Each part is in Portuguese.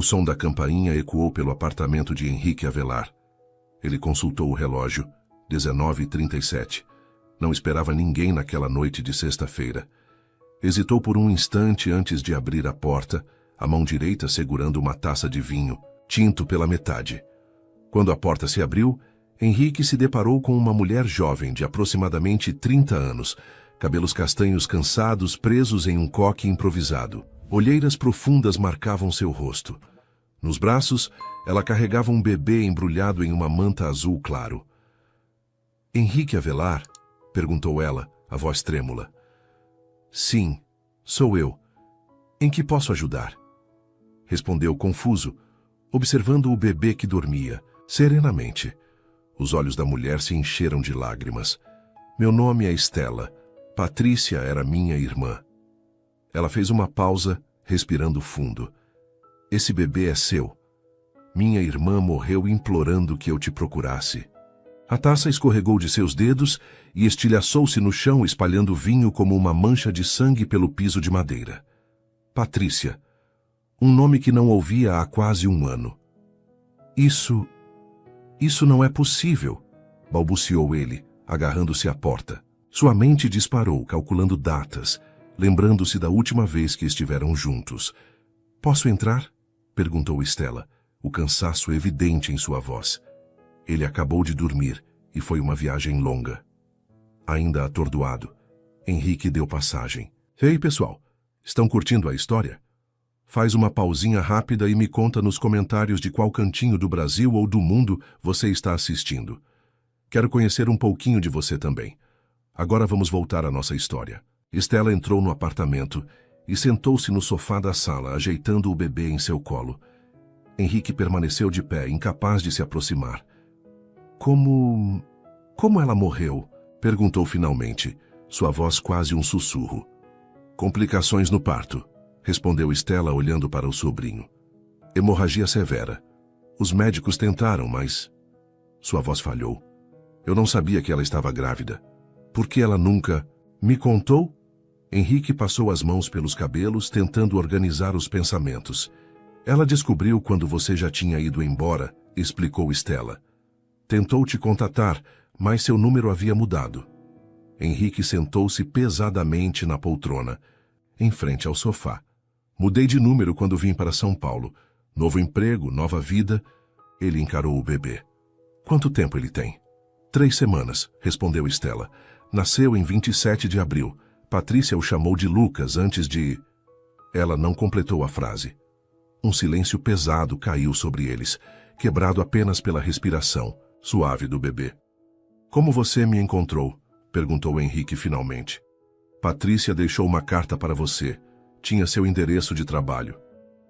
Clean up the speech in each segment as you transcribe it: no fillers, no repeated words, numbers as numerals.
som da campainha ecoou pelo apartamento de Henrique Avelar. Ele consultou o relógio. 19h37. Não esperava ninguém naquela noite de sexta-feira. Hesitou por um instante antes de abrir a porta, a mão direita segurando uma taça de vinho, tinto pela metade. Quando a porta se abriu, Henrique se deparou com uma mulher jovem de aproximadamente 30 anos, cabelos castanhos cansados presos em um coque improvisado. Olheiras profundas marcavam seu rosto. Nos braços, ela carregava um bebê embrulhado em uma manta azul claro. "Henrique Avelar?" perguntou ela, a voz trêmula. "Sim, sou eu. Em que posso ajudar?" Respondeu confuso, observando o bebê que dormia, serenamente. Os olhos da mulher se encheram de lágrimas. "Meu nome é Estela. Patrícia era minha irmã." Ela fez uma pausa, respirando fundo. "Esse bebê é seu. Minha irmã morreu implorando que eu te procurasse." A taça escorregou de seus dedos e estilhaçou-se no chão, espalhando vinho como uma mancha de sangue pelo piso de madeira. Patrícia. Um nome que não ouvia há quase um ano. Isso não é possível", balbuciou ele, agarrando-se à porta. Sua mente disparou, calculando datas, lembrando-se da última vez que estiveram juntos. "Posso entrar?" perguntou Estela, o cansaço evidente em sua voz. Ele acabou de dormir e foi uma viagem longa. Ainda atordoado, Henrique deu passagem. "Ei, pessoal, estão curtindo a história? Faz uma pausinha rápida e me conta nos comentários de qual cantinho do Brasil ou do mundo você está assistindo. Quero conhecer um pouquinho de você também. Agora vamos voltar à nossa história." Estela entrou no apartamento e sentou-se no sofá da sala, ajeitando o bebê em seu colo. Henrique permaneceu de pé, incapaz de se aproximar. Como ela morreu?" perguntou finalmente, sua voz quase um sussurro. "Complicações no parto", respondeu Estela olhando para o sobrinho. "Hemorragia severa. Os médicos tentaram, mas..." Sua voz falhou. "Eu não sabia que ela estava grávida. Por que ela nunca me contou?" Henrique passou as mãos pelos cabelos, tentando organizar os pensamentos. "Ela descobriu quando você já tinha ido embora", explicou Estela. "Tentou te contatar, mas seu número havia mudado." Henrique sentou-se pesadamente na poltrona, em frente ao sofá. "Mudei de número quando vim para São Paulo. Novo emprego, nova vida." Ele encarou o bebê. "Quanto tempo ele tem?" 3 semanas, respondeu Estela. "Nasceu em 27 de abril. Patrícia o chamou de Lucas antes de..." Ela não completou a frase. Um silêncio pesado caiu sobre eles, quebrado apenas pela respiração suave do bebê. "Como você me encontrou?" perguntou Henrique finalmente. "Patrícia deixou uma carta para você. Tinha seu endereço de trabalho."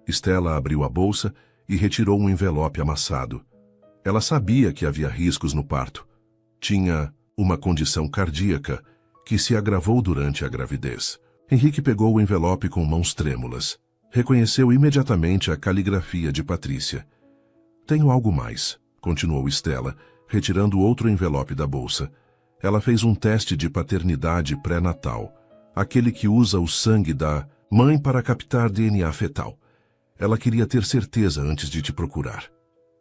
Estela abriu a bolsa e retirou um envelope amassado. Ela sabia que havia riscos no parto. Tinha uma condição cardíaca que se agravou durante a gravidez. Henrique pegou o envelope com mãos trêmulas. Reconheceu imediatamente a caligrafia de Patrícia. "Tenho algo mais", continuou Estela, retirando outro envelope da bolsa. Ela fez um teste de paternidade pré-natal, aquele que usa o sangue da mãe para captar DNA fetal. Ela queria ter certeza antes de te procurar.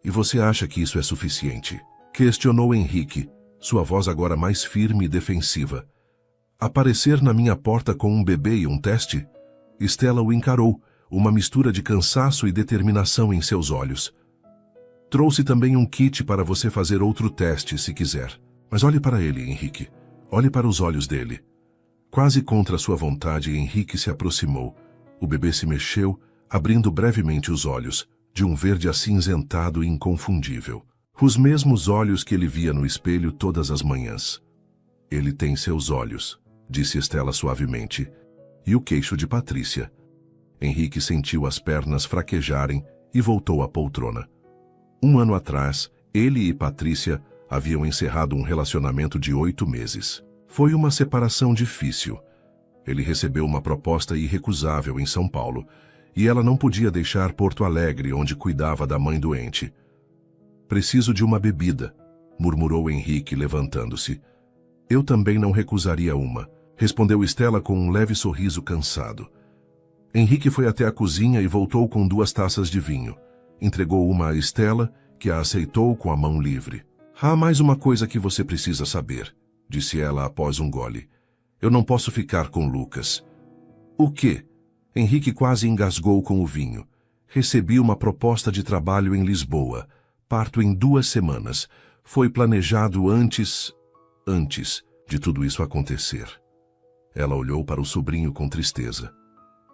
"E você acha que isso é suficiente?" questionou Henrique, sua voz agora mais firme e defensiva. "Aparecer na minha porta com um bebê e um teste?" Estela o encarou, uma mistura de cansaço e determinação em seus olhos. "Trouxe também um kit para você fazer outro teste, se quiser. Mas olhe para ele, Henrique. Olhe para os olhos dele." Quase contra sua vontade, Henrique se aproximou. O bebê se mexeu, abrindo brevemente os olhos, de um verde acinzentado e inconfundível. Os mesmos olhos que ele via no espelho todas as manhãs. "Ele tem seus olhos", disse Estela suavemente, "e o queixo de Patrícia." Henrique sentiu as pernas fraquejarem e voltou à poltrona. 1 ano atrás, ele e Patrícia haviam encerrado um relacionamento de 8 meses. Foi uma separação difícil. Ele recebeu uma proposta irrecusável em São Paulo, e ela não podia deixar Porto Alegre, onde cuidava da mãe doente. "Preciso de uma bebida", murmurou Henrique, levantando-se. "Eu também não recusaria uma", respondeu Estela com um leve sorriso cansado. Henrique foi até a cozinha e voltou com 2 taças de vinho. Entregou uma a Estela, que a aceitou com a mão livre. Há mais uma coisa que você precisa saber, disse ela após um gole. Eu não posso ficar com Lucas. O quê? Henrique quase engasgou com o vinho. Recebi uma proposta de trabalho em Lisboa. Parto em 2 semanas. Foi planejado antes de tudo isso acontecer. Ela olhou para o sobrinho com tristeza.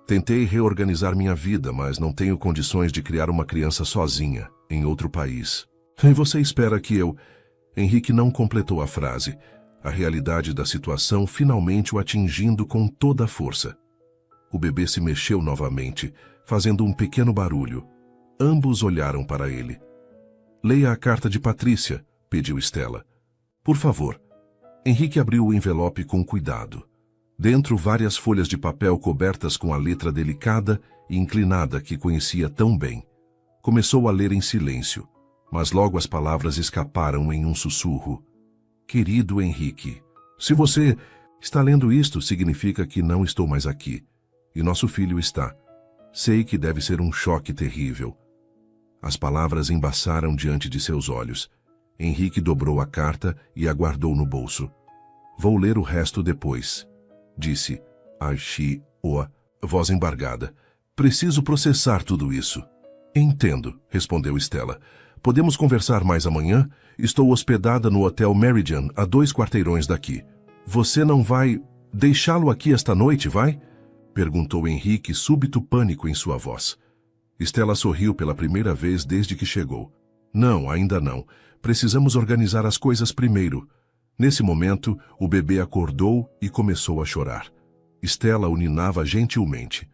Tentei reorganizar minha vida, mas não tenho condições de criar uma criança sozinha, em outro país. E você espera que eu... Henrique não completou a frase, a realidade da situação finalmente o atingindo com toda a força. O bebê se mexeu novamente, fazendo um pequeno barulho. Ambos olharam para ele. Leia a carta de Patrícia, pediu Estela. Por favor. Henrique abriu o envelope com cuidado. Dentro, várias folhas de papel cobertas com a letra delicada e inclinada que conhecia tão bem. Começou a ler em silêncio, mas logo as palavras escaparam em um sussurro. Querido Henrique, se você está lendo isto, significa que não estou mais aqui. E nosso filho está. Sei que deve ser um choque terrível. As palavras embaçaram diante de seus olhos. Henrique dobrou a carta e a guardou no bolso. Vou ler o resto depois, disse voz embargada. Preciso processar tudo isso. Entendo, respondeu Estela. Podemos conversar mais amanhã? Estou hospedada no Hotel Meridian, a 2 quarteirões daqui. Você não vai deixá-lo aqui esta noite, vai? Perguntou Henrique, súbito pânico em sua voz. Estela sorriu pela primeira vez desde que chegou. Não, ainda não. Precisamos organizar as coisas primeiro. Nesse momento, o bebê acordou e começou a chorar. Estela o ninava gentilmente.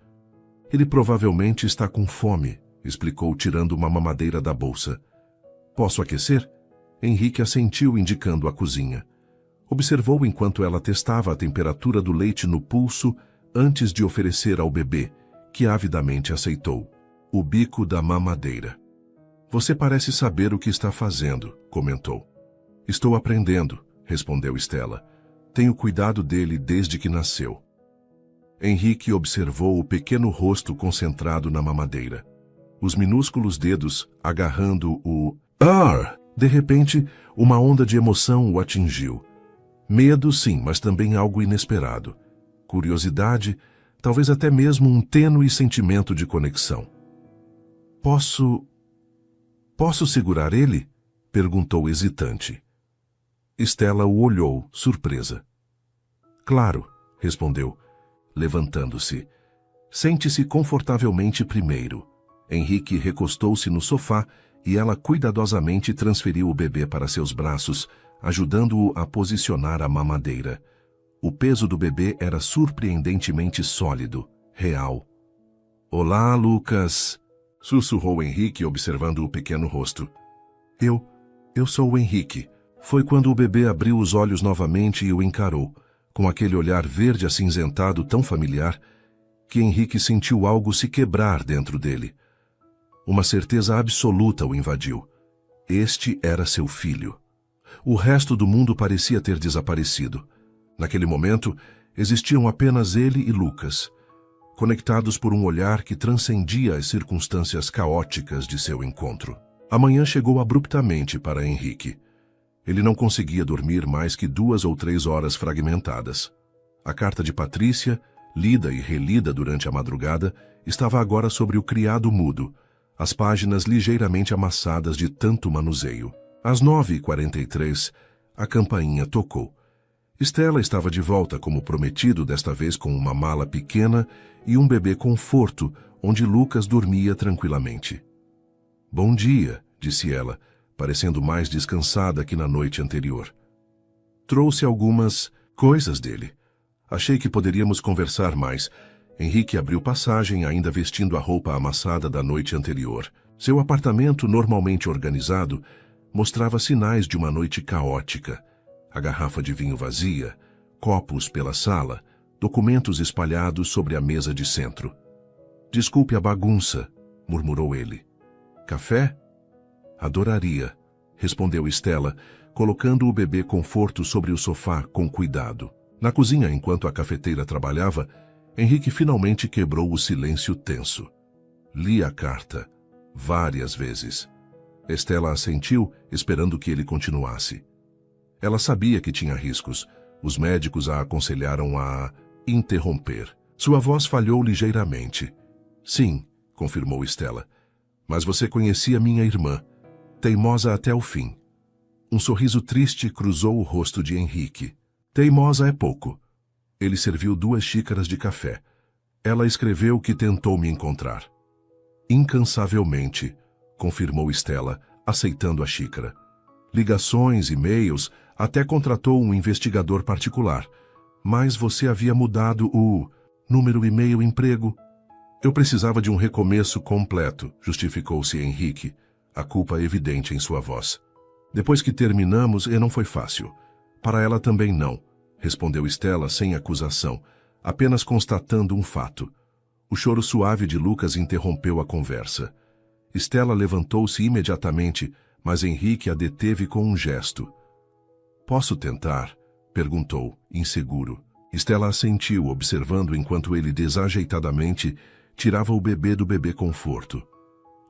Ele provavelmente está com fome, explicou tirando uma mamadeira da bolsa. Posso aquecer? Henrique assentiu, indicando a cozinha. Observou enquanto ela testava a temperatura do leite no pulso antes de oferecer ao bebê, que avidamente aceitou. O bico da mamadeira. Você parece saber o que está fazendo, comentou. Estou aprendendo, respondeu Estela. Tenho cuidado dele desde que nasceu. Henrique observou o pequeno rosto concentrado na mamadeira. Os minúsculos dedos agarrando o... De repente, uma onda de emoção o atingiu. Medo, sim, mas também algo inesperado. Curiosidade, talvez até mesmo um tênue sentimento de conexão. Posso segurar ele? Perguntou hesitante. Estela o olhou, surpresa. Claro, respondeu, levantando-se. Sente-se confortavelmente primeiro. Henrique recostou-se no sofá e ela cuidadosamente transferiu o bebê para seus braços, ajudando-o a posicionar a mamadeira. O peso do bebê era surpreendentemente sólido, real. Olá, Lucas, sussurrou Henrique observando o pequeno rosto. Eu sou o Henrique. Foi quando o bebê abriu os olhos novamente e o encarou, com aquele olhar verde acinzentado tão familiar, que Henrique sentiu algo se quebrar dentro dele. Uma certeza absoluta o invadiu. Este era seu filho. O resto do mundo parecia ter desaparecido. Naquele momento, existiam apenas ele e Lucas, conectados por um olhar que transcendia as circunstâncias caóticas de seu encontro. A manhã chegou abruptamente para Henrique. Ele não conseguia dormir mais que 2 ou 3 horas fragmentadas. A carta de Patrícia, lida e relida durante a madrugada, estava agora sobre o criado mudo, as páginas ligeiramente amassadas de tanto manuseio. Às 9h43, a campainha tocou. Estela estava de volta como prometido, desta vez com uma mala pequena e um bebê conforto, onde Lucas dormia tranquilamente. Bom dia, disse ela, parecendo mais descansada que na noite anterior. Trouxe algumas coisas dele. Achei que poderíamos conversar mais. Henrique abriu passagem, ainda vestindo a roupa amassada da noite anterior. Seu apartamento, normalmente organizado, mostrava sinais de uma noite caótica. A garrafa de vinho vazia, copos pela sala, documentos espalhados sobre a mesa de centro. Desculpe a bagunça, murmurou ele. Café? Adoraria, respondeu Estela, colocando o bebê conforto sobre o sofá com cuidado. Na cozinha, enquanto a cafeteira trabalhava, Henrique finalmente quebrou o silêncio tenso. Li a carta várias vezes. Estela assentiu, esperando que ele continuasse. Ela sabia que tinha riscos. Os médicos a aconselharam a interromper. Sua voz falhou ligeiramente. Sim, confirmou Estela. Mas você conhecia minha irmã, teimosa até o fim. Um sorriso triste cruzou o rosto de Henrique. Teimosa é pouco. Ele serviu 2 xícaras de café. Ela escreveu que tentou me encontrar. Incansavelmente, confirmou Estela, aceitando a xícara. Ligações, e-mails, até contratou um investigador particular. Mas você havia mudado o número, e-mail, emprego. Eu precisava de um recomeço completo, justificou-se Henrique, a culpa evidente em sua voz. Depois que terminamos, e não foi fácil. Para ela também não, respondeu Estela sem acusação, apenas constatando um fato. O choro suave de Lucas interrompeu a conversa. Estela levantou-se imediatamente, mas Henrique a deteve com um gesto. Posso tentar? Perguntou, inseguro. Estela assentiu, observando enquanto ele desajeitadamente tirava o bebê do bebê conforto.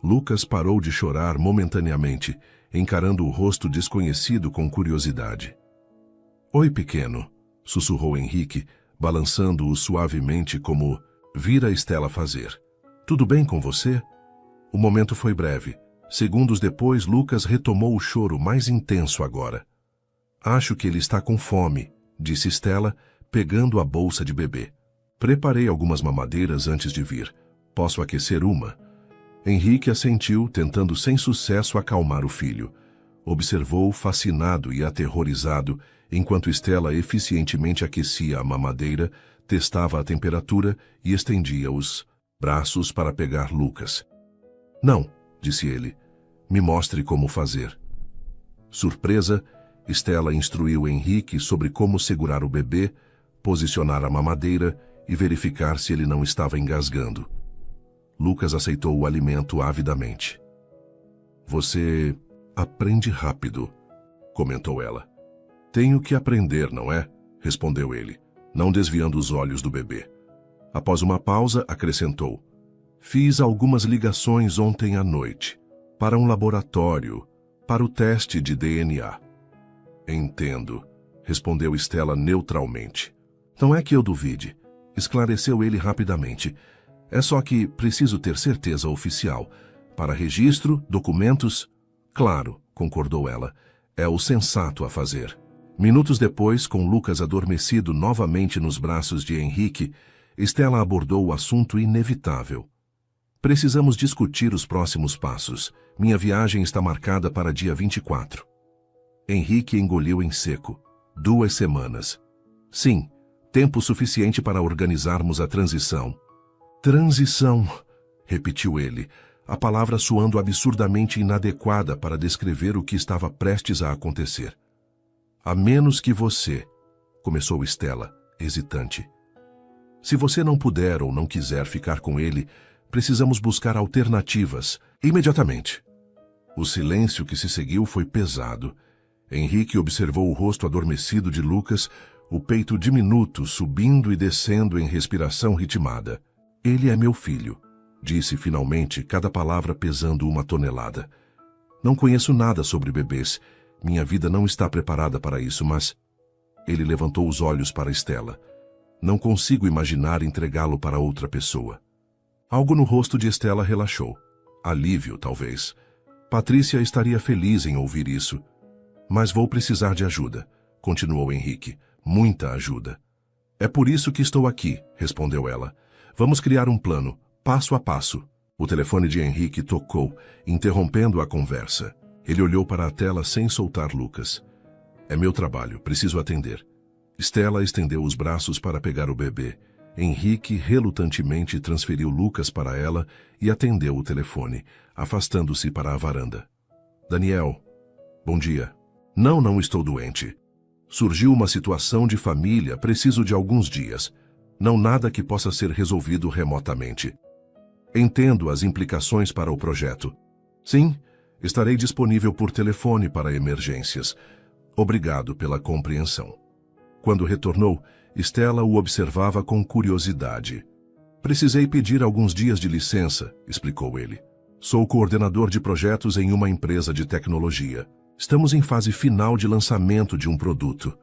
Lucas parou de chorar momentaneamente, encarando o rosto desconhecido com curiosidade. Oi, pequeno, sussurrou Henrique, balançando-o suavemente como vira Estela fazer. Tudo bem com você? O momento foi breve. Segundos depois, Lucas retomou o choro mais intenso agora. Acho que ele está com fome, disse Estela, pegando a bolsa de bebê. Preparei algumas mamadeiras antes de vir. Posso aquecer uma? Henrique assentiu, tentando sem sucesso acalmar o filho. Observou fascinado e aterrorizado, enquanto Estela eficientemente aquecia a mamadeira, testava a temperatura e estendia os braços para pegar Lucas. Não, disse ele. Me mostre como fazer. Surpresa, Estela instruiu Henrique sobre como segurar o bebê, posicionar a mamadeira e verificar se ele não estava engasgando. Lucas aceitou o alimento avidamente. Você aprende rápido, comentou ela. Tenho que aprender, não é? Respondeu ele, não desviando os olhos do bebê. Após uma pausa, acrescentou. Fiz algumas ligações ontem à noite, para um laboratório, para o teste de DNA. Entendo, respondeu Estela neutralmente. Não é que eu duvide, esclareceu ele rapidamente. É só que preciso ter certeza oficial. Para registro, documentos... Claro, concordou ela. É o sensato a fazer. Minutos depois, com Lucas adormecido novamente nos braços de Henrique, Estela abordou o assunto inevitável. Precisamos discutir os próximos passos. Minha viagem está marcada para dia 24. Henrique engoliu em seco. 2 semanas. Sim, tempo suficiente para organizarmos a transição. Transição, repetiu ele, a palavra soando absurdamente inadequada para descrever o que estava prestes a acontecer. A menos que você, começou Estela, hesitante. Se você não puder ou não quiser ficar com ele, precisamos buscar alternativas, imediatamente. O silêncio que se seguiu foi pesado. Henrique observou o rosto adormecido de Lucas, o peito diminuto subindo e descendo em respiração ritmada. Ele é meu filho, disse finalmente, cada palavra pesando 1 tonelada. Não conheço nada sobre bebês. Minha vida não está preparada para isso, mas... Ele levantou os olhos para Estela. Não consigo imaginar entregá-lo para outra pessoa. Algo no rosto de Estela relaxou. Alívio, talvez. Patrícia estaria feliz em ouvir isso. Mas vou precisar de ajuda, continuou Henrique. Muita ajuda. É por isso que estou aqui, respondeu ela. Vamos criar um plano, passo a passo. O telefone de Henrique tocou, interrompendo a conversa. Ele olhou para a tela sem soltar Lucas. É meu trabalho, preciso atender. Estela estendeu os braços para pegar o bebê. Henrique relutantemente transferiu Lucas para ela e atendeu o telefone, afastando-se para a varanda. Daniel, bom dia. Não estou doente. Surgiu uma situação de família, preciso de alguns dias. Não nada que possa ser resolvido remotamente. Entendo as implicações para o projeto. Sim, estarei disponível por telefone para emergências. Obrigado pela compreensão. Quando retornou, Estela o observava com curiosidade. Precisei pedir alguns dias de licença, explicou ele. Sou coordenador de projetos em uma empresa de tecnologia. Estamos em fase final de lançamento de um produto.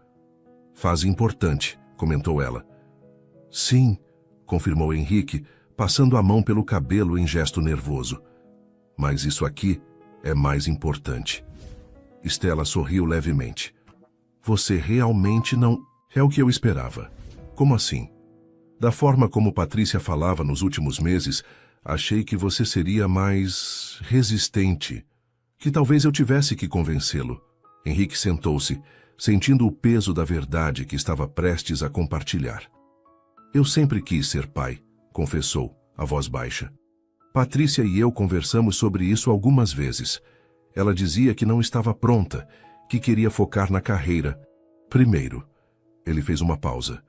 Fase importante, comentou ela. Sim, confirmou Henrique, passando a mão pelo cabelo em gesto nervoso. Mas isso aqui é mais importante. Estela sorriu levemente. Você realmente não... É o que eu esperava. Como assim? Da forma como Patrícia falava nos últimos meses, achei que você seria mais resistente. Que talvez eu tivesse que convencê-lo. Henrique sentou-se, sentindo o peso da verdade que estava prestes a compartilhar. Eu sempre quis ser pai, confessou, a voz baixa. Patrícia e eu conversamos sobre isso algumas vezes. Ela dizia que não estava pronta, que queria focar na carreira. Primeiro, ele fez uma pausa.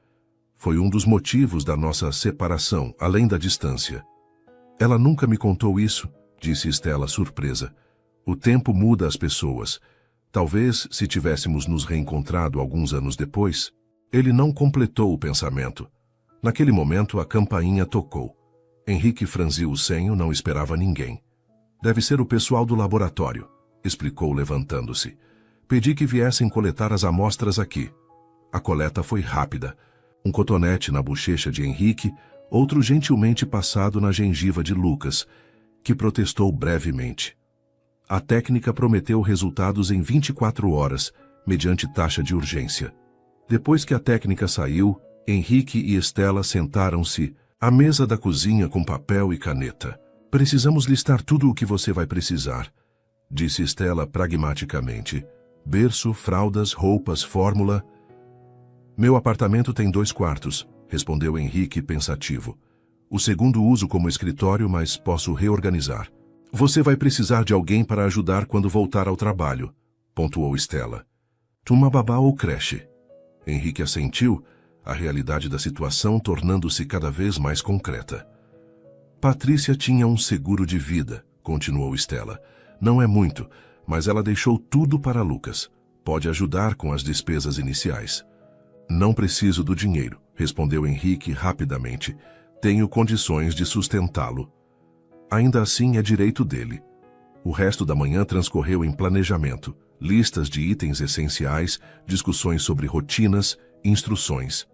Foi um dos motivos da nossa separação, além da distância. Ela nunca me contou isso, disse Estela surpresa. O tempo muda as pessoas. Talvez, se tivéssemos nos reencontrado alguns anos depois, ele não completou o pensamento. Naquele momento, a campainha tocou. Henrique franziu o senho, não esperava ninguém. Deve ser o pessoal do laboratório, explicou levantando-se. Pedi que viessem coletar as amostras aqui. A coleta foi rápida. Um cotonete na bochecha de Henrique, outro gentilmente passado na gengiva de Lucas, que protestou brevemente. A técnica prometeu resultados em 24 horas, mediante taxa de urgência. Depois que a técnica saiu, Henrique e Estela sentaram-se à mesa da cozinha com papel e caneta. Precisamos listar tudo o que você vai precisar, disse Estela pragmaticamente. Berço, fraldas, roupas, fórmula... Meu apartamento tem 2 quartos, respondeu Henrique pensativo. O segundo uso como escritório, mas posso reorganizar. Você vai precisar de alguém para ajudar quando voltar ao trabalho, pontuou Estela. Uma babá ou creche? Henrique assentiu, a realidade da situação tornando-se cada vez mais concreta. Patrícia tinha um seguro de vida, continuou Estela. Não é muito, mas ela deixou tudo para Lucas. Pode ajudar com as despesas iniciais. Não preciso do dinheiro, respondeu Henrique rapidamente. Tenho condições de sustentá-lo. Ainda assim é direito dele. O resto da manhã transcorreu em planejamento, listas de itens essenciais, discussões sobre rotinas, instruções.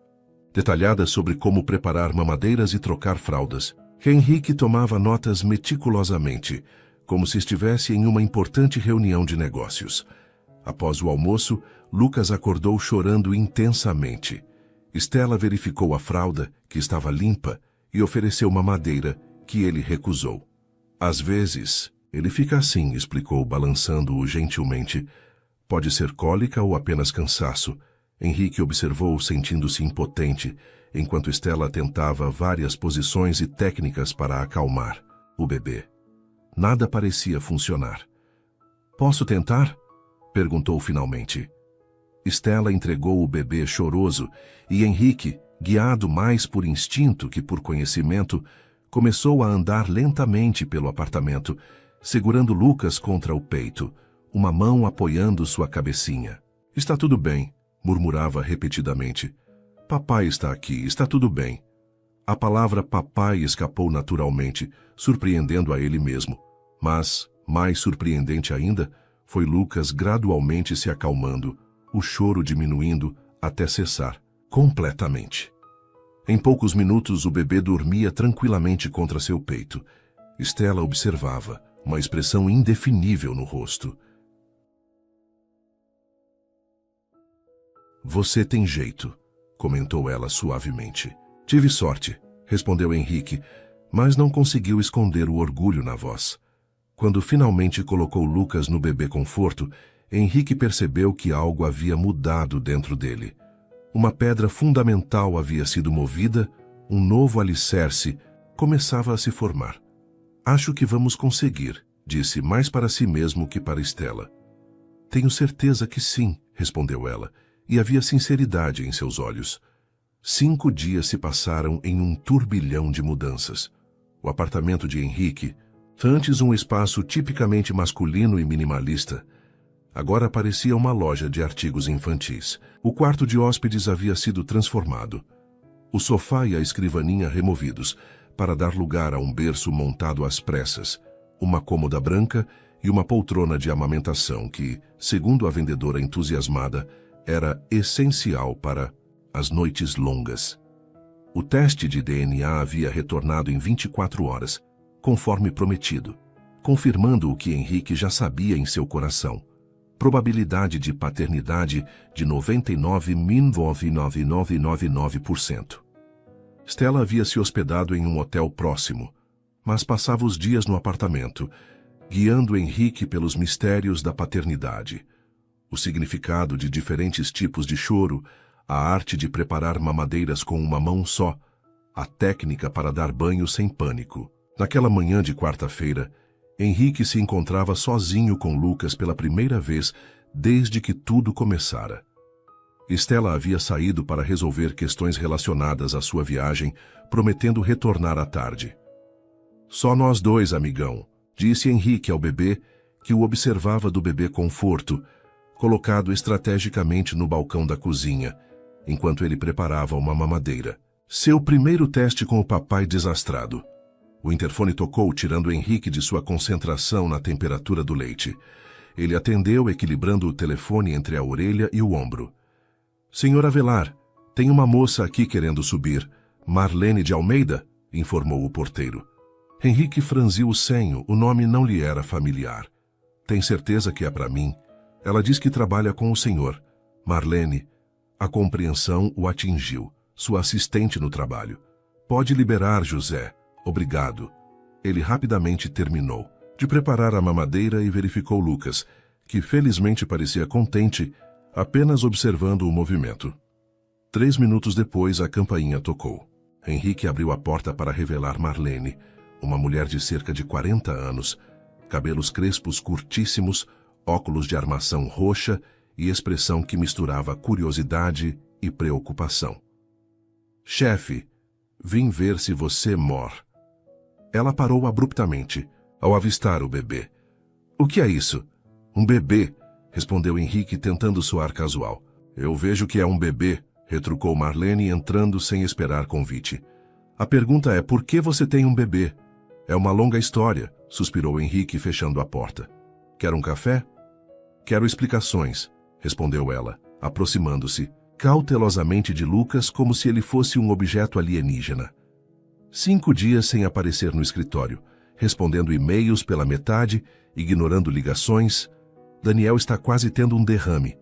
Detalhadas sobre como preparar mamadeiras e trocar fraldas. Henrique tomava notas meticulosamente, como se estivesse em uma importante reunião de negócios. Após o almoço, Lucas acordou chorando intensamente. Estela verificou a fralda, que estava limpa, e ofereceu mamadeira, que ele recusou. Às vezes, ele fica assim, explicou, balançando-o gentilmente. Pode ser cólica ou apenas cansaço. Henrique observou, sentindo-se impotente, enquanto Estela tentava várias posições e técnicas para acalmar o bebê. Nada parecia funcionar. Posso tentar? Perguntou finalmente. Estela entregou o bebê choroso e Henrique, guiado mais por instinto que por conhecimento, começou a andar lentamente pelo apartamento, segurando Lucas contra o peito, uma mão apoiando sua cabecinha. Está tudo bem, murmurava repetidamente. Papai está aqui, está tudo bem. A palavra papai escapou naturalmente, surpreendendo a ele mesmo. Mas, mais surpreendente ainda, foi Lucas gradualmente se acalmando, o choro diminuindo até cessar, completamente. Em poucos minutos o bebê dormia tranquilamente contra seu peito. Estela observava, uma expressão indefinível no rosto. Você tem jeito, comentou ela suavemente. Tive sorte, respondeu Henrique, mas não conseguiu esconder o orgulho na voz. Quando finalmente colocou Lucas no bebê conforto, Henrique percebeu que algo havia mudado dentro dele. Uma pedra fundamental havia sido movida, um novo alicerce começava a se formar. Acho que vamos conseguir, disse mais para si mesmo que para Estela. Tenho certeza que sim, respondeu ela, e havia sinceridade em seus olhos. 5 dias se passaram em um turbilhão de mudanças. O apartamento de Henrique, antes um espaço tipicamente masculino e minimalista, Agora parecia uma loja de artigos infantis. O quarto de hóspedes havia sido transformado. O sofá e a escrivaninha removidos, para dar lugar a um berço montado às pressas, uma cômoda branca e uma poltrona de amamentação que, segundo a vendedora entusiasmada, era essencial para as noites longas. O teste de DNA havia retornado em 24 horas, conforme prometido, confirmando o que Henrique já sabia em seu coração. Probabilidade de paternidade de 99,99999%. Stella havia se hospedado em um hotel próximo, mas passava os dias no apartamento, guiando Henrique pelos mistérios da paternidade. O significado de diferentes tipos de choro, a arte de preparar mamadeiras com uma mão só, a técnica para dar banho sem pânico. Naquela manhã de quarta-feira, Henrique se encontrava sozinho com Lucas pela primeira vez desde que tudo começara. Stella havia saído para resolver questões relacionadas à sua viagem, prometendo retornar à tarde. Só nós dois, amigão, disse Henrique ao bebê, que o observava do bebê conforto, colocado estrategicamente no balcão da cozinha, enquanto ele preparava uma mamadeira. Seu primeiro teste com o papai desastrado. O interfone tocou, tirando Henrique de sua concentração na temperatura do leite. Ele atendeu, equilibrando o telefone entre a orelha e o ombro. Senhor Avelar, tem uma moça aqui querendo subir. Marlene de Almeida, informou o porteiro. Henrique franziu o senho, o nome não lhe era familiar. Tem certeza que é para mim? Ela diz que trabalha com o senhor. Marlene, a compreensão o atingiu, sua assistente no trabalho. Pode liberar, José. Obrigado. Ele rapidamente terminou de preparar a mamadeira e verificou Lucas, que felizmente parecia contente, apenas observando o movimento. 3 minutos depois, a campainha tocou. Henrique abriu a porta para revelar Marlene, uma mulher de cerca de 40 anos, cabelos crespos curtíssimos, óculos de armação roxa e expressão que misturava curiosidade e preocupação. Chefe, vim ver se você mor. Ela parou abruptamente, ao avistar o bebê. O que é isso? Um bebê, respondeu Henrique tentando soar casual. Eu vejo que é um bebê, retrucou Marlene entrando sem esperar convite. A pergunta é por que você tem um bebê? É uma longa história, suspirou Henrique fechando a porta. Quer um café? Quero explicações, respondeu ela, aproximando-se cautelosamente de Lucas como se ele fosse um objeto alienígena. 5 dias sem aparecer no escritório, respondendo e-mails pela metade, ignorando ligações. Daniel está quase tendo um derrame.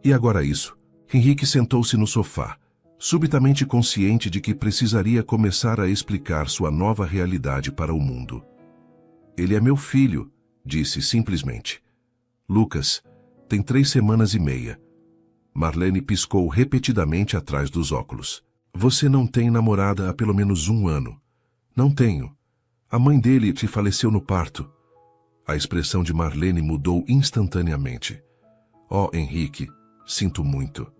E agora isso? Henrique sentou-se no sofá, subitamente consciente de que precisaria começar a explicar sua nova realidade para o mundo. Ele é meu filho, disse simplesmente. Lucas, tem 3 semanas e meia. Marlene piscou repetidamente atrás dos óculos. Você não tem namorada há pelo menos 1 ano. Não tenho. A mãe dele te faleceu no parto. A expressão de Marlene mudou instantaneamente. Oh, Henrique, sinto muito.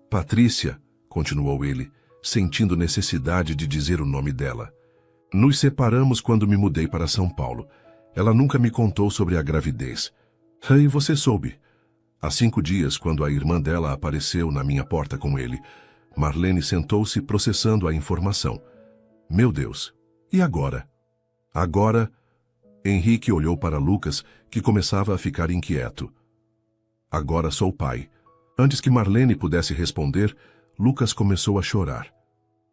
Patrícia, continuou ele, sentindo necessidade de dizer o nome dela. Nos separamos quando me mudei para São Paulo. Ela nunca me contou sobre a gravidez. E você soube. Há 5 dias, quando a irmã dela apareceu na minha porta com ele, Marlene sentou-se processando a informação. Meu Deus, e agora? Agora, Henrique olhou para Lucas, que começava a ficar inquieto. Agora sou pai. Antes que Marlene pudesse responder, Lucas começou a chorar.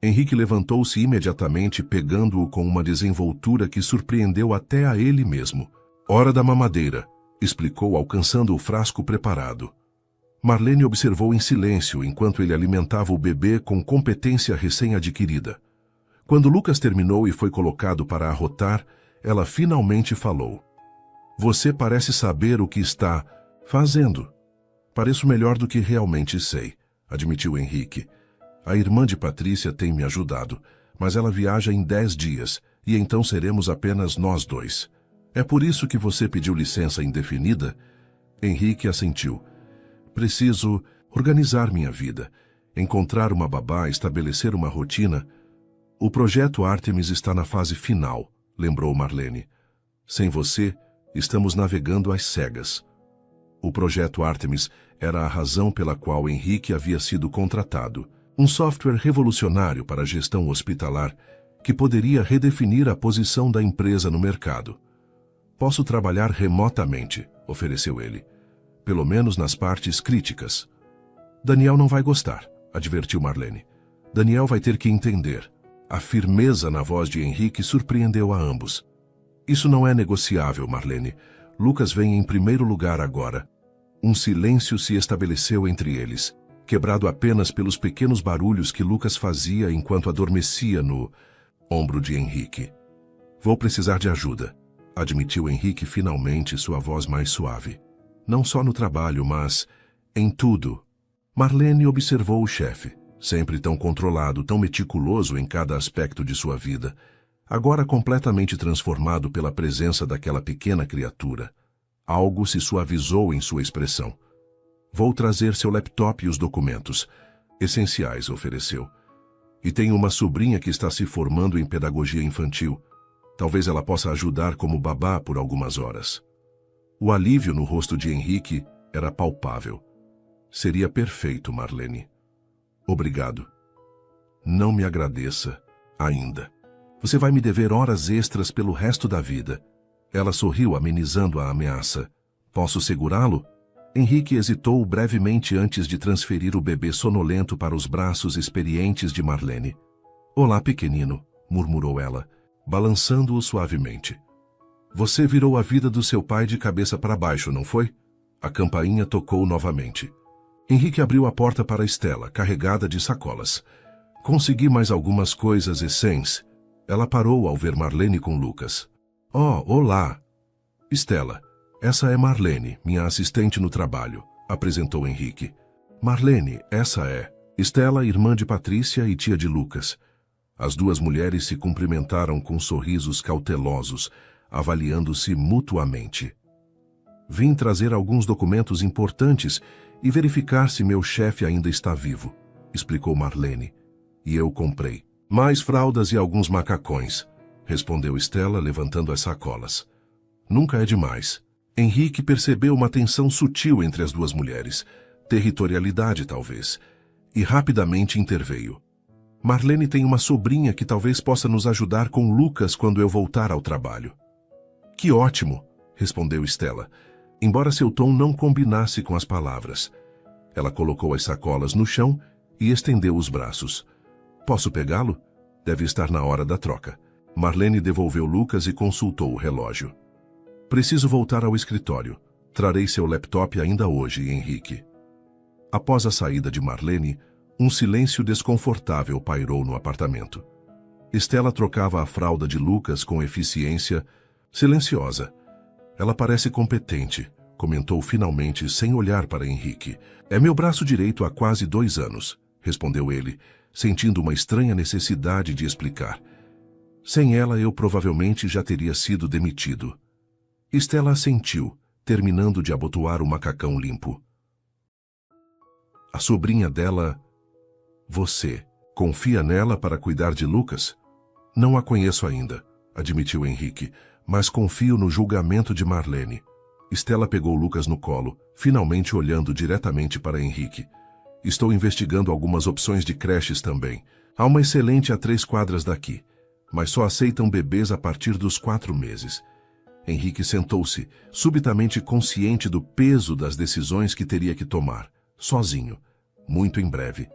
Henrique levantou-se imediatamente, pegando-o com uma desenvoltura que surpreendeu até a ele mesmo. Hora da mamadeira, explicou, alcançando o frasco preparado. Marlene observou em silêncio enquanto ele alimentava o bebê com competência recém-adquirida. Quando Lucas terminou e foi colocado para arrotar, ela finalmente falou. Você parece saber o que está fazendo. Pareço melhor do que realmente sei, admitiu Henrique. A irmã de Patrícia tem me ajudado, mas ela viaja em 10 dias, e então seremos apenas nós 2. É por isso que você pediu licença indefinida? Henrique assentiu. Preciso organizar minha vida, encontrar uma babá, estabelecer uma rotina. O projeto Artemis está na fase final, lembrou Marlene. Sem você, estamos navegando às cegas. O projeto Artemis era a razão pela qual Henrique havia sido contratado. Um software revolucionário para a gestão hospitalar que poderia redefinir a posição da empresa no mercado. Posso trabalhar remotamente, ofereceu ele. Pelo menos nas partes críticas. Daniel não vai gostar, advertiu Marlene. Daniel vai ter que entender. A firmeza na voz de Henrique surpreendeu a ambos. Isso não é negociável, Marlene. Lucas vem em primeiro lugar agora. Um silêncio se estabeleceu entre eles, quebrado apenas pelos pequenos barulhos que Lucas fazia enquanto adormecia no ombro de Henrique. Vou precisar de ajuda, admitiu Henrique finalmente, sua voz mais suave. Não só no trabalho, mas em tudo. Marlene observou o chefe, sempre tão controlado, tão meticuloso em cada aspecto de sua vida, agora completamente transformado pela presença daquela pequena criatura. Algo se suavizou em sua expressão. Vou trazer seu laptop e os documentos. Essenciais, ofereceu. E tenho uma sobrinha que está se formando em pedagogia infantil. Talvez ela possa ajudar como babá por algumas horas. O alívio no rosto de Henrique era palpável. Seria perfeito, Marlene. Obrigado. Não me agradeça ainda. Você vai me dever horas extras pelo resto da vida. Ela sorriu, amenizando a ameaça. Posso segurá-lo? Henrique hesitou brevemente antes de transferir o bebê sonolento para os braços experientes de Marlene. Olá, pequenino, murmurou ela, balançando-o suavemente. Você virou a vida do seu pai de cabeça para baixo, não foi? A campainha tocou novamente. Henrique abriu a porta para Estela, carregada de sacolas. Consegui mais algumas coisas essências. Ela parou ao ver Marlene com Lucas. Oh, olá. Estela, essa é Marlene, minha assistente no trabalho, apresentou Henrique. Marlene, essa é Estela, irmã de Patrícia e tia de Lucas. As duas mulheres se cumprimentaram com sorrisos cautelosos, avaliando-se mutuamente. Vim trazer alguns documentos importantes e verificar se meu chefe ainda está vivo, explicou Marlene. E eu comprei. Mais fraldas e alguns macacões, respondeu Estela, levantando as sacolas. Nunca é demais. Henrique percebeu uma tensão sutil entre as duas mulheres, territorialidade talvez, e rapidamente interveio. Marlene tem uma sobrinha que talvez possa nos ajudar com Lucas quando eu voltar ao trabalho. Que ótimo, respondeu Estela, embora seu tom não combinasse com as palavras. Ela colocou as sacolas no chão e estendeu os braços. Posso pegá-lo? Deve estar na hora da troca. Marlene devolveu Lucas e consultou o relógio. Preciso voltar ao escritório. Trarei seu laptop ainda hoje, Henrique. Após a saída de Marlene, um silêncio desconfortável pairou no apartamento. Estela trocava a fralda de Lucas com eficiência, silenciosa. Ela parece competente, comentou finalmente sem olhar para Henrique. É meu braço direito há quase 2 anos, respondeu ele, sentindo uma estranha necessidade de explicar. Sem ela, eu provavelmente já teria sido demitido. Estela assentiu, terminando de abotoar o macacão limpo. A sobrinha dela... Você confia nela para cuidar de Lucas? Não a conheço ainda, admitiu Henrique, mas confio no julgamento de Marlene. Estela pegou Lucas no colo, finalmente olhando diretamente para Henrique. Estou investigando algumas opções de creches também. Há uma excelente a 3 quadras daqui, mas só aceitam bebês a partir dos 4 meses. Henrique sentou-se, subitamente consciente do peso das decisões que teria que tomar, sozinho, muito em breve.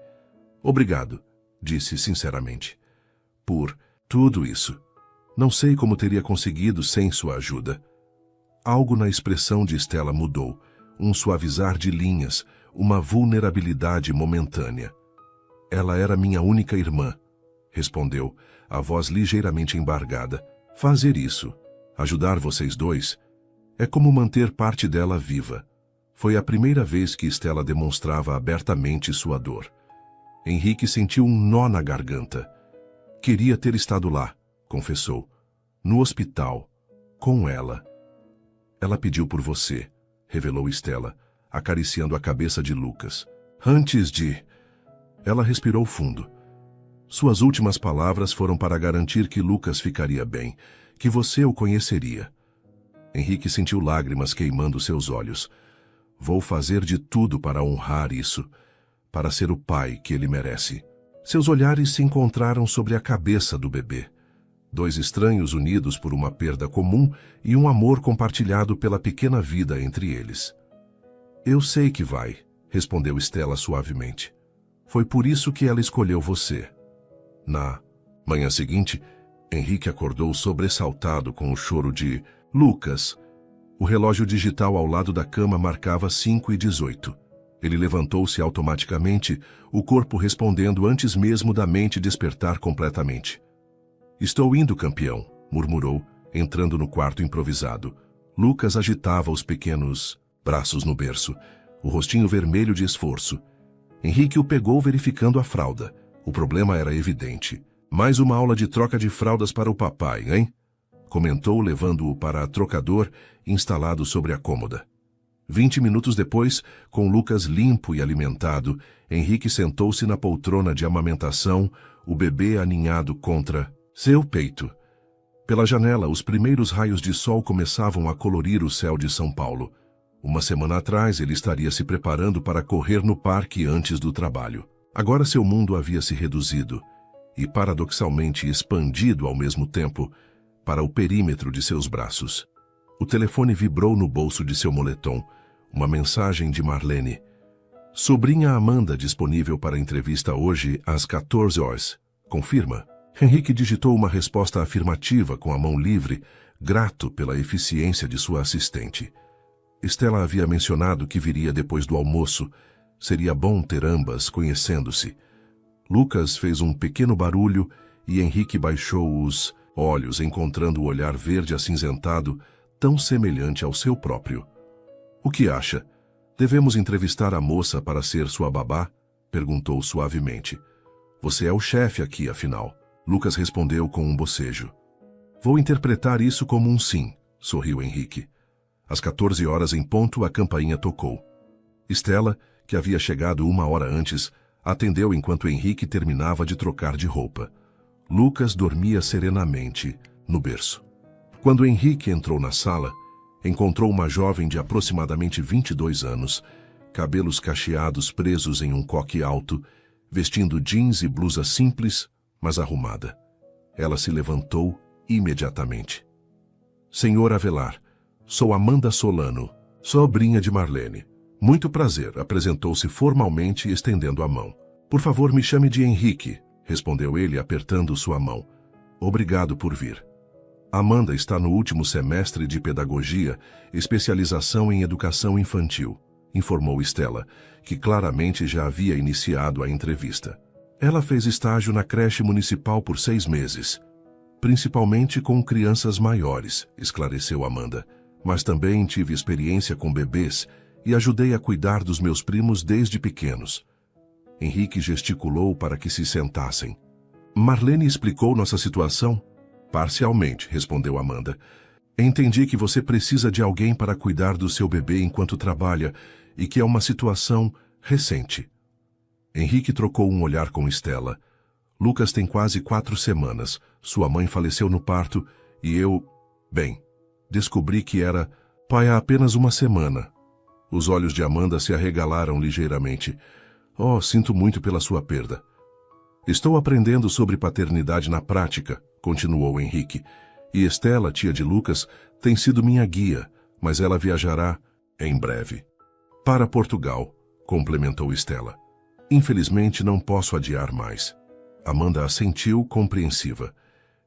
Obrigado, disse sinceramente, por tudo isso. Não sei como teria conseguido sem sua ajuda. Algo na expressão de Estela mudou, um suavizar de linhas, uma vulnerabilidade momentânea. Ela era minha única irmã, respondeu, a voz ligeiramente embargada. Fazer isso, ajudar vocês dois, é como manter parte dela viva. Foi a primeira vez que Estela demonstrava abertamente sua dor. Henrique sentiu um nó na garganta. Queria ter estado lá, confessou, no hospital, com ela. Ela pediu por você, revelou Estela, acariciando a cabeça de Lucas. Antes de... Ela respirou fundo. Suas últimas palavras foram para garantir que Lucas ficaria bem, que você o conheceria. Henrique sentiu lágrimas queimando seus olhos. Vou fazer de tudo para honrar isso, para ser o pai que ele merece. Seus olhares se encontraram sobre a cabeça do bebê. Dois estranhos unidos por uma perda comum e um amor compartilhado pela pequena vida entre eles. Eu sei que vai, respondeu Stella suavemente. Foi por isso que ela escolheu você. Na manhã seguinte, Henrique acordou sobressaltado com o choro de Lucas. O relógio digital ao lado da cama marcava 5h18. Ele levantou-se automaticamente, o corpo respondendo antes mesmo da mente despertar completamente. Estou indo, campeão, murmurou, entrando no quarto improvisado. Lucas agitava os pequenos braços no berço, o rostinho vermelho de esforço. Henrique o pegou verificando a fralda. O problema era evidente. Mais uma aula de troca de fraldas para o papai, hein? Comentou, levando-o para o trocador instalado sobre a cômoda. 20 minutos depois, com Lucas limpo e alimentado, Henrique sentou-se na poltrona de amamentação, o bebê aninhado contra seu peito. Pela janela, os primeiros raios de sol começavam a colorir o céu de São Paulo. Uma semana atrás, ele estaria se preparando para correr no parque antes do trabalho. Agora seu mundo havia se reduzido e, paradoxalmente, expandido ao mesmo tempo para o perímetro de seus braços. O telefone vibrou no bolso de seu moletom. Uma mensagem de Marlene. Sobrinha Amanda disponível para entrevista hoje às 14 horas. Confirma? Henrique digitou uma resposta afirmativa com a mão livre, grato pela eficiência de sua assistente. Stella havia mencionado que viria depois do almoço. Seria bom ter ambas conhecendo-se. Lucas fez um pequeno barulho e Henrique baixou os olhos, encontrando o olhar verde acinzentado, tão semelhante ao seu próprio. O que acha? Devemos entrevistar a moça para ser sua babá? Perguntou suavemente. Você é o chefe aqui, afinal. Lucas respondeu com um bocejo. Vou interpretar isso como um sim, sorriu Henrique. Às 14 horas em ponto, a campainha tocou. Stella, que havia chegado 1 hora antes, atendeu enquanto Henrique terminava de trocar de roupa. Lucas dormia serenamente no berço. Quando Henrique entrou na sala, encontrou uma jovem de aproximadamente 22 anos, cabelos cacheados presos em um coque alto, vestindo jeans e blusa simples, mas arrumada. Ela se levantou imediatamente. Senhor Avelar, sou Amanda Solano, sobrinha de Marlene. Muito prazer, apresentou-se formalmente estendendo a mão. Por favor, me chame de Henrique, respondeu ele apertando sua mão. Obrigado por vir. Amanda está no último semestre de pedagogia, especialização em educação infantil, informou Stella, que claramente já havia iniciado a entrevista. Ela fez estágio na creche municipal por 6 meses, principalmente com crianças maiores, esclareceu Amanda. Mas também tive experiência com bebês e ajudei a cuidar dos meus primos desde pequenos. Henrique gesticulou para que se sentassem. Marlene explicou nossa situação? Parcialmente, respondeu Amanda. Entendi que você precisa de alguém para cuidar do seu bebê enquanto trabalha e que é uma situação recente. Henrique trocou um olhar com Stella. Lucas tem quase 4 semanas. Sua mãe faleceu no parto e eu... Bem, descobri que era pai há apenas 1 semana. Os olhos de Amanda se arregalaram ligeiramente. Oh, sinto muito pela sua perda. Estou aprendendo sobre paternidade na prática, continuou Henrique, e Stella, tia de Lucas, tem sido minha guia, mas ela viajará, em breve, para Portugal, complementou Stella. Infelizmente não posso adiar mais. Amanda assentiu, compreensiva.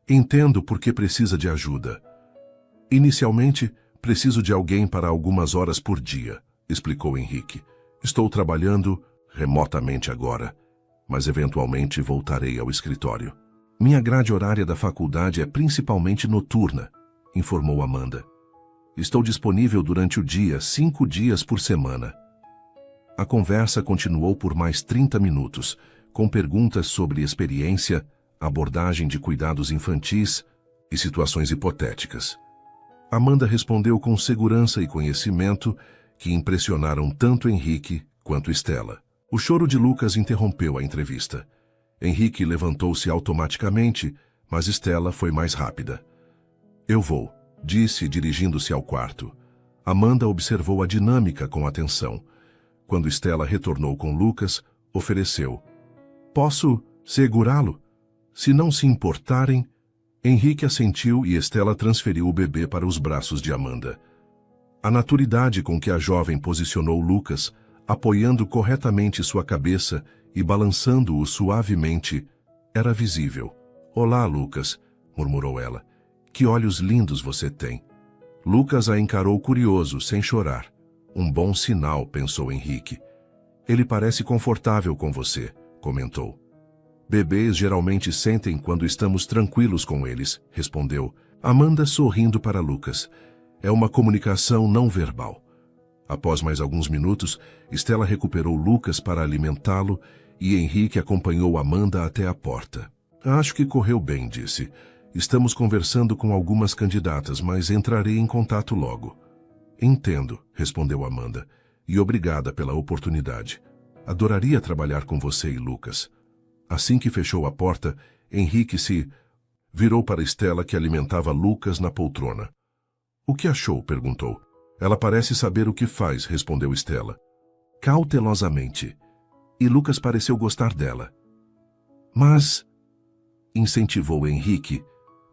Entendo por que precisa de ajuda. Inicialmente, preciso de alguém para algumas horas por dia, explicou Henrique. Estou trabalhando remotamente agora, mas eventualmente voltarei ao escritório. Minha grade horária da faculdade é principalmente noturna, informou Amanda. Estou disponível durante o dia, 5 dias por semana. A conversa continuou por mais 30 minutos, com perguntas sobre experiência, abordagem de cuidados infantis e situações hipotéticas. Amanda respondeu com segurança e conhecimento que impressionaram tanto Henrique quanto Stella. O choro de Lucas interrompeu a entrevista. Henrique levantou-se automaticamente, mas Stella foi mais rápida. Eu vou, disse, dirigindo-se ao quarto. Amanda observou a dinâmica com atenção. Quando Stella retornou com Lucas, ofereceu: "Posso segurá-lo? Se não se importarem." Henrique assentiu e Stella transferiu o bebê para os braços de Amanda. A naturalidade com que a jovem posicionou Lucas, apoiando corretamente sua cabeça e balançando-o suavemente, era visível. "Olá, Lucas", murmurou ela. "Que olhos lindos você tem." Lucas a encarou curioso, sem chorar. "Um bom sinal", pensou Henrique. "Ele parece confortável com você", comentou. "Bebês geralmente sentem quando estamos tranquilos com eles", respondeu Amanda, sorrindo para Lucas. "É uma comunicação não verbal." Após mais alguns minutos, Stella recuperou Lucas para alimentá-lo e Henrique acompanhou Amanda até a porta. "Acho que correu bem", disse. "Estamos conversando com algumas candidatas, mas entrarei em contato logo." "Entendo", respondeu Amanda, "e obrigada pela oportunidade. Adoraria trabalhar com você e Lucas." Assim que fechou a porta, Henrique se virou para Stella, que alimentava Lucas na poltrona. "O que achou?", perguntou. "Ela parece saber o que faz", respondeu Stella, cautelosamente. "E Lucas pareceu gostar dela." "Mas..." incentivou Henrique,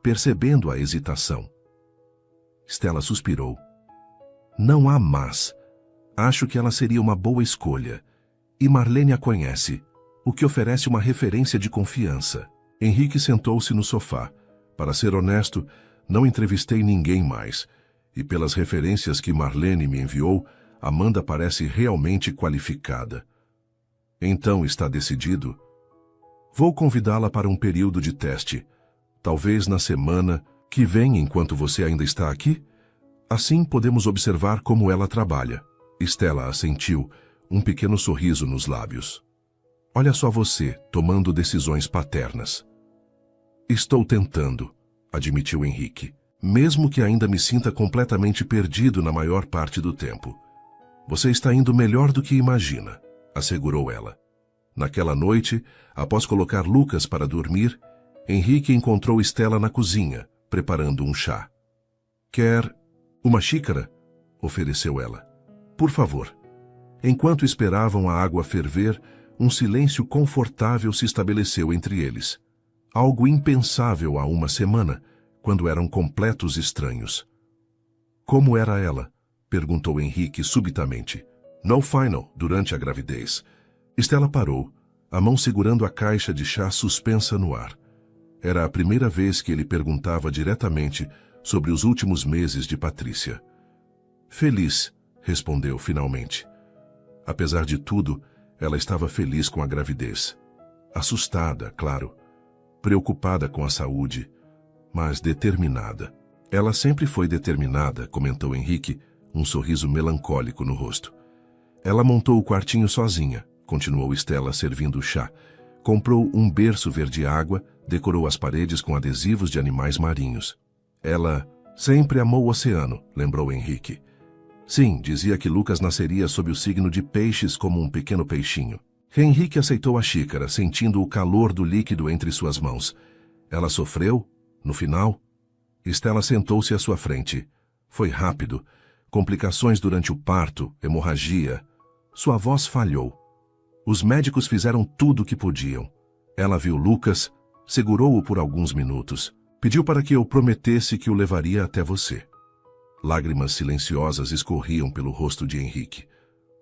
percebendo a hesitação. Stella suspirou. "Não há mas. Acho que ela seria uma boa escolha. E Marlene a conhece, o que oferece uma referência de confiança." Henrique sentou-se no sofá. "Para ser honesto, não entrevistei ninguém mais. E pelas referências que Marlene me enviou, Amanda parece realmente qualificada." "Então está decidido?" "Vou convidá-la para um período de teste. Talvez na semana que vem, enquanto você ainda está aqui. Assim podemos observar como ela trabalha." Stella assentiu, um pequeno sorriso nos lábios. "Olha só você, tomando decisões paternas." "Estou tentando", admitiu Henrique, "mesmo que ainda me sinta completamente perdido na maior parte do tempo." "Você está indo melhor do que imagina", assegurou ela. Naquela noite, após colocar Lucas para dormir, Henrique encontrou Stella na cozinha, preparando um chá. "Quer uma xícara?", ofereceu ela. "Por favor." Enquanto esperavam a água ferver, um silêncio confortável se estabeleceu entre eles. Algo impensável há uma semana, quando eram completos estranhos. "Como era ela?", perguntou Henrique subitamente. "No final, durante a gravidez." Stella parou, a mão segurando a caixa de chá suspensa no ar. Era a primeira vez que ele perguntava diretamente sobre os últimos meses de Patrícia. "Feliz", respondeu finalmente. Apesar de tudo, ela estava feliz com a gravidez. Assustada, claro. Preocupada com a saúde, mas determinada. "Ela sempre foi determinada", comentou Henrique, um sorriso melancólico no rosto. "Ela montou o quartinho sozinha", continuou Stella servindo o chá. "Comprou um berço verde-água, decorou as paredes com adesivos de animais marinhos." "Ela sempre amou o oceano", lembrou Henrique. "Sim, dizia que Lucas nasceria sob o signo de Peixes como um pequeno peixinho." Henrique aceitou a xícara, sentindo o calor do líquido entre suas mãos. "Ela sofreu? No final?" Stella sentou-se à sua frente. Foi rápido. Complicações durante o parto, hemorragia. Sua voz falhou. Os médicos fizeram tudo o que podiam. Ela viu Lucas, segurou-o por alguns minutos. Pediu para que eu prometesse que o levaria até você. Lágrimas silenciosas escorriam pelo rosto de Henrique.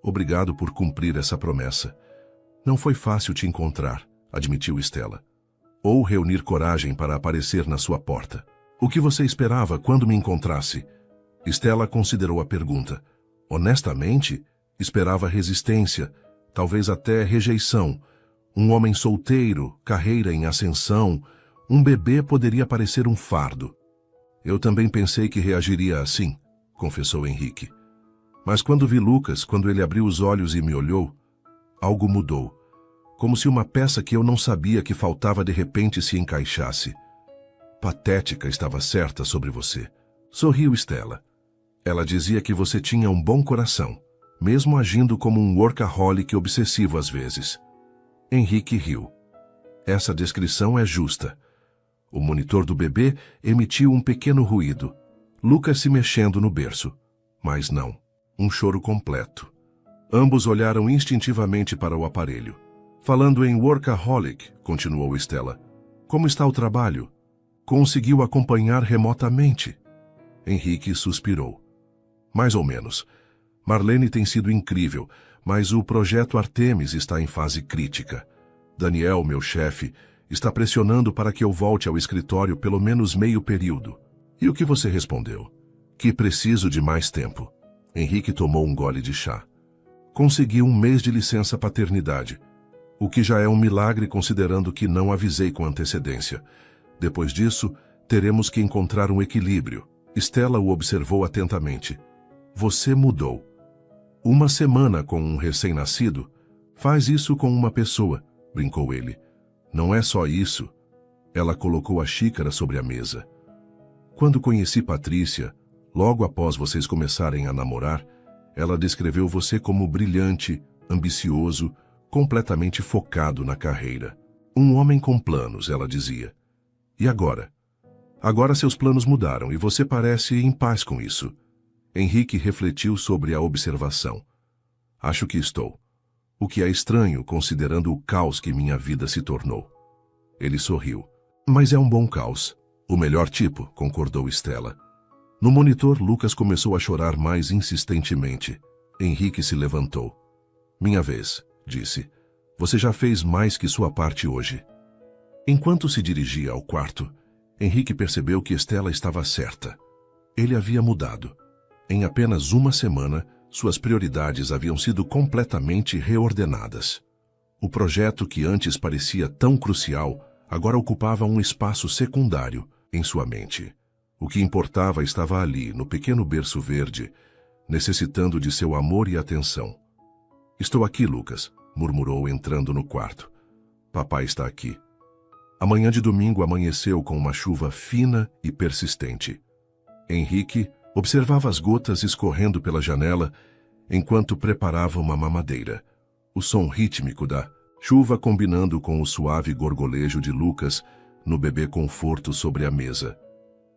"Obrigado por cumprir essa promessa." "Não foi fácil te encontrar", admitiu Stella. "Ou reunir coragem para aparecer na sua porta." "O que você esperava quando me encontrasse?" Stella considerou a pergunta. Honestamente, esperava resistência, talvez até rejeição. Um homem solteiro, carreira em ascensão, um bebê poderia parecer um fardo. "Eu também pensei que reagiria assim", confessou Henrique. "Mas quando vi Lucas, quando ele abriu os olhos e me olhou, algo mudou. Como se uma peça que eu não sabia que faltava de repente se encaixasse." "Patética estava certa sobre você." Sorriu Stella. "Ela dizia que você tinha um bom coração, mesmo agindo como um workaholic obsessivo às vezes." Henrique riu. "Essa descrição é justa." O monitor do bebê emitiu um pequeno ruído. Lucas se mexendo no berço. Mas não. Um choro completo. Ambos olharam instintivamente para o aparelho. Falando em workaholic, continuou Stella. Como está o trabalho? Conseguiu acompanhar remotamente? Henrique suspirou. Mais ou menos. Marlene tem sido incrível, mas o projeto Artemis está em fase crítica. Daniel, meu chefe, está pressionando para que eu volte ao escritório pelo menos meio período. E o que você respondeu? Que preciso de mais tempo. Henrique tomou um gole de chá. Consegui um mês de licença paternidade, o que já é um milagre considerando que não avisei com antecedência. Depois disso, teremos que encontrar um equilíbrio. Stella o observou atentamente. Você mudou. Uma semana com um recém-nascido? Faz isso com uma pessoa, brincou ele. Não é só isso. Ela colocou a xícara sobre a mesa. Quando conheci Patrícia, logo após vocês começarem a namorar, ela descreveu você como brilhante, ambicioso, completamente focado na carreira. Um homem com planos, ela dizia. E agora? Agora seus planos mudaram e você parece em paz com isso. Henrique refletiu sobre a observação. Acho que estou. O que é estranho, considerando o caos que minha vida se tornou. Ele sorriu. Mas é um bom caos. O melhor tipo, concordou Stella. No monitor, Lucas começou a chorar mais insistentemente. Henrique se levantou. Minha vez, disse. Você já fez mais que sua parte hoje. Enquanto se dirigia ao quarto, Henrique percebeu que Stella estava certa. Ele havia mudado. Em apenas uma semana, suas prioridades haviam sido completamente reordenadas. O projeto que antes parecia tão crucial, agora ocupava um espaço secundário em sua mente. O que importava estava ali, no pequeno berço verde, necessitando de seu amor e atenção. Estou aqui, Lucas, murmurou entrando no quarto. Papai está aqui. A manhã de domingo amanheceu com uma chuva fina e persistente. Henrique observava as gotas escorrendo pela janela enquanto preparava uma mamadeira. O som rítmico da chuva combinando com o suave gorgolejo de Lucas no bebê conforto sobre a mesa.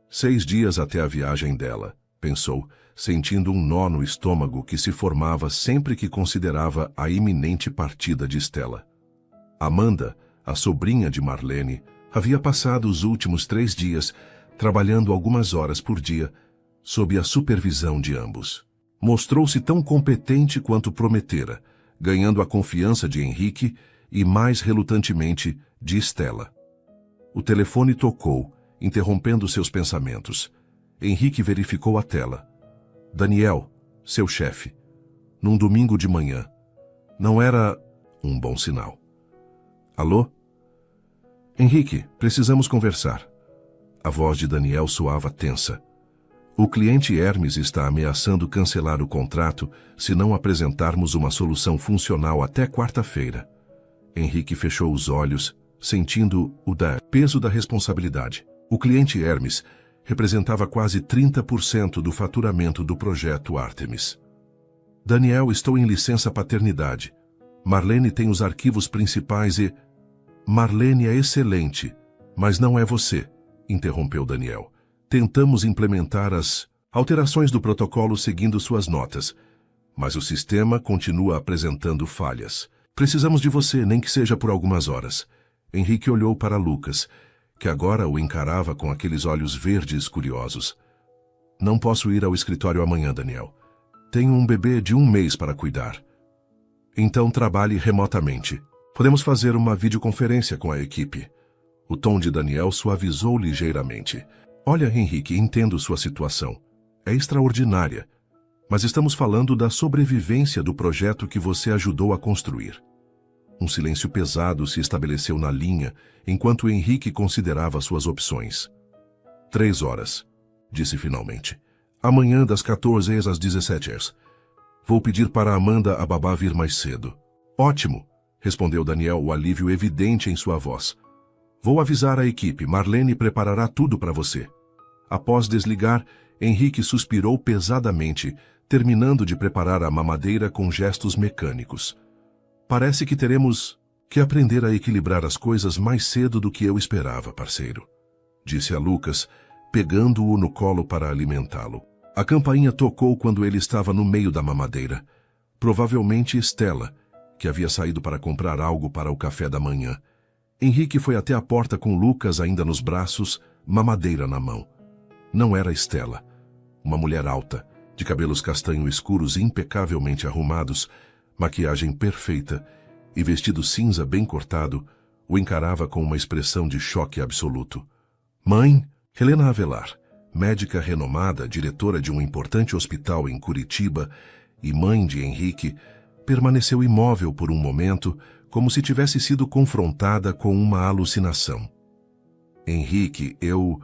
6 dias até a viagem dela, pensou, sentindo um nó no estômago que se formava sempre que considerava a iminente partida de Stella. Amanda, a sobrinha de Marlene, havia passado os últimos 3 dias trabalhando algumas horas por dia sob a supervisão de ambos. Mostrou-se tão competente quanto prometera, ganhando a confiança de Henrique e, mais relutantemente, de Stella. O telefone tocou, interrompendo seus pensamentos. Henrique verificou a tela. Daniel, seu chefe. Num domingo de manhã. Não era um bom sinal. Alô? Henrique, precisamos conversar. A voz de Daniel soava tensa. O cliente Hermes está ameaçando cancelar o contrato se não apresentarmos uma solução funcional até quarta-feira. Henrique fechou os olhos, sentindo o peso da responsabilidade. O cliente Hermes representava quase 30% do faturamento do projeto Artemis. Daniel, estou em licença paternidade. Marlene tem os arquivos principais e... Marlene é excelente, mas não é você, interrompeu Daniel. Tentamos implementar as alterações do protocolo seguindo suas notas, mas o sistema continua apresentando falhas. Precisamos de você, nem que seja por algumas horas. Henrique olhou para Lucas, que agora o encarava com aqueles olhos verdes curiosos. Não posso ir ao escritório amanhã, Daniel. Tenho um bebê de 1 mês para cuidar. Então trabalhe remotamente. Podemos fazer uma videoconferência com a equipe. O tom de Daniel suavizou ligeiramente. Olha, Henrique, entendo sua situação. É extraordinária. Mas estamos falando da sobrevivência do projeto que você ajudou a construir. Um silêncio pesado se estabeleceu na linha, enquanto Henrique considerava suas opções. 3 horas, disse finalmente. Amanhã das 14 às 17 horas. Vou pedir para Amanda a babá vir mais cedo. Ótimo, respondeu Daniel, o alívio evidente em sua voz. Vou avisar a equipe, Marlene preparará tudo para você. Após desligar, Henrique suspirou pesadamente, terminando de preparar a mamadeira com gestos mecânicos. Parece que teremos que aprender a equilibrar as coisas mais cedo do que eu esperava, parceiro, disse a Lucas, pegando-o no colo para alimentá-lo. A campainha tocou quando ele estava no meio da mamadeira. Provavelmente Estela, que havia saído para comprar algo para o café da manhã. Henrique foi até a porta com Lucas ainda nos braços, mamadeira na mão. Não era Estela. Uma mulher alta, de cabelos castanho escuros impecavelmente arrumados, maquiagem perfeita e vestido cinza bem cortado, o encarava com uma expressão de choque absoluto. Mãe, Helena Avelar, médica renomada, diretora de um importante hospital em Curitiba e mãe de Henrique, permaneceu imóvel por um momento, como se tivesse sido confrontada com uma alucinação. Henrique, eu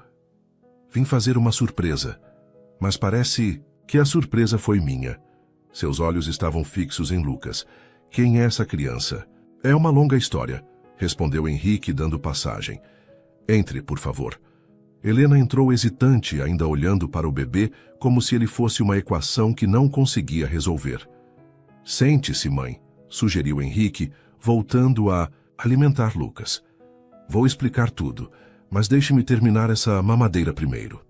vim fazer uma surpresa, mas parece que a surpresa foi minha. Seus olhos estavam fixos em Lucas. Quem é essa criança? É uma longa história, respondeu Henrique, dando passagem. Entre, por favor. Helena entrou hesitante, ainda olhando para o bebê, como se ele fosse uma equação que não conseguia resolver. Sente-se, mãe, sugeriu Henrique, voltando a alimentar Lucas. Vou explicar tudo, mas deixe-me terminar essa mamadeira primeiro.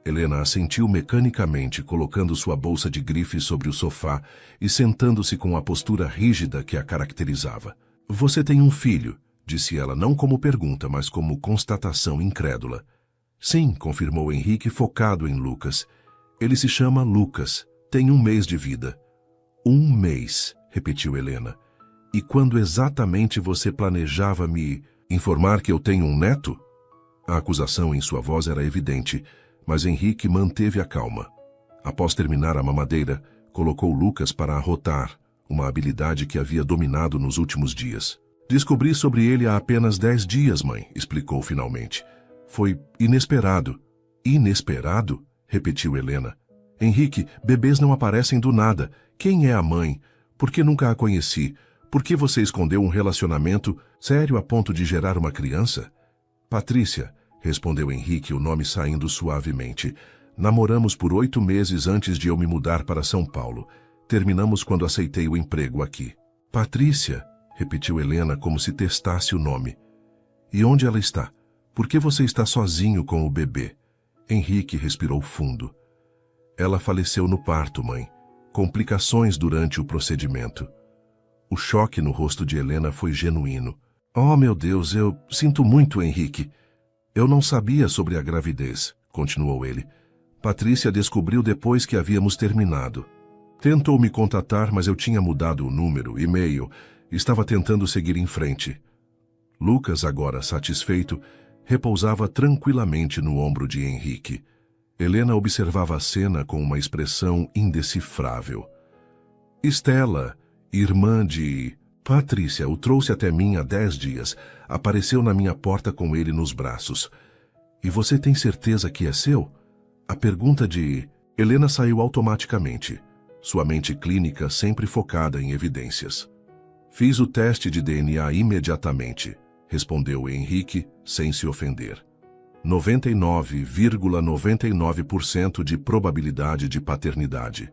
Helena assentiu mecanicamente, colocando sua bolsa de grife sobre o sofá e sentando-se com a postura rígida que a caracterizava. Você tem um filho, disse ela, não como pergunta, mas como constatação incrédula. Sim, confirmou Henrique, focado em Lucas. Ele se chama Lucas, tem 1 mês de vida. 1 mês, repetiu Helena. E quando exatamente você planejava me informar que eu tenho um neto? A acusação em sua voz era evidente, mas Henrique manteve a calma. Após terminar a mamadeira, colocou Lucas para arrotar, uma habilidade que havia dominado nos últimos dias. Descobri sobre ele há apenas 10 dias, mãe, explicou finalmente. Foi inesperado. Inesperado? Repetiu Helena. Henrique, bebês não aparecem do nada. Quem é a mãe? Por que nunca a conheci? Por que você escondeu um relacionamento sério a ponto de gerar uma criança? Patrícia, respondeu Henrique, o nome saindo suavemente. Namoramos por 8 meses antes de eu me mudar para São Paulo. Terminamos quando aceitei o emprego aqui. Patrícia, repetiu Helena como se testasse o nome. E onde ela está? Por que você está sozinho com o bebê? Henrique respirou fundo. Ela faleceu no parto, mãe. Complicações durante o procedimento. O choque no rosto de Helena foi genuíno. Oh, meu Deus, eu sinto muito, Henrique. Eu não sabia sobre a gravidez, continuou ele. Patrícia descobriu depois que havíamos terminado. Tentou me contatar, mas eu tinha mudado o número, e-mail. Estava tentando seguir em frente. Lucas, agora satisfeito, repousava tranquilamente no ombro de Henrique. Helena observava a cena com uma expressão indecifrável. Estela, irmã de... Patrícia, o trouxe até mim há 10 dias. Apareceu na minha porta com ele nos braços. E você tem certeza que é seu? A pergunta de... Helena saiu automaticamente. Sua mente clínica sempre focada em evidências. Fiz o teste de DNA imediatamente, respondeu Henrique, sem se ofender. 99,99% de probabilidade de paternidade.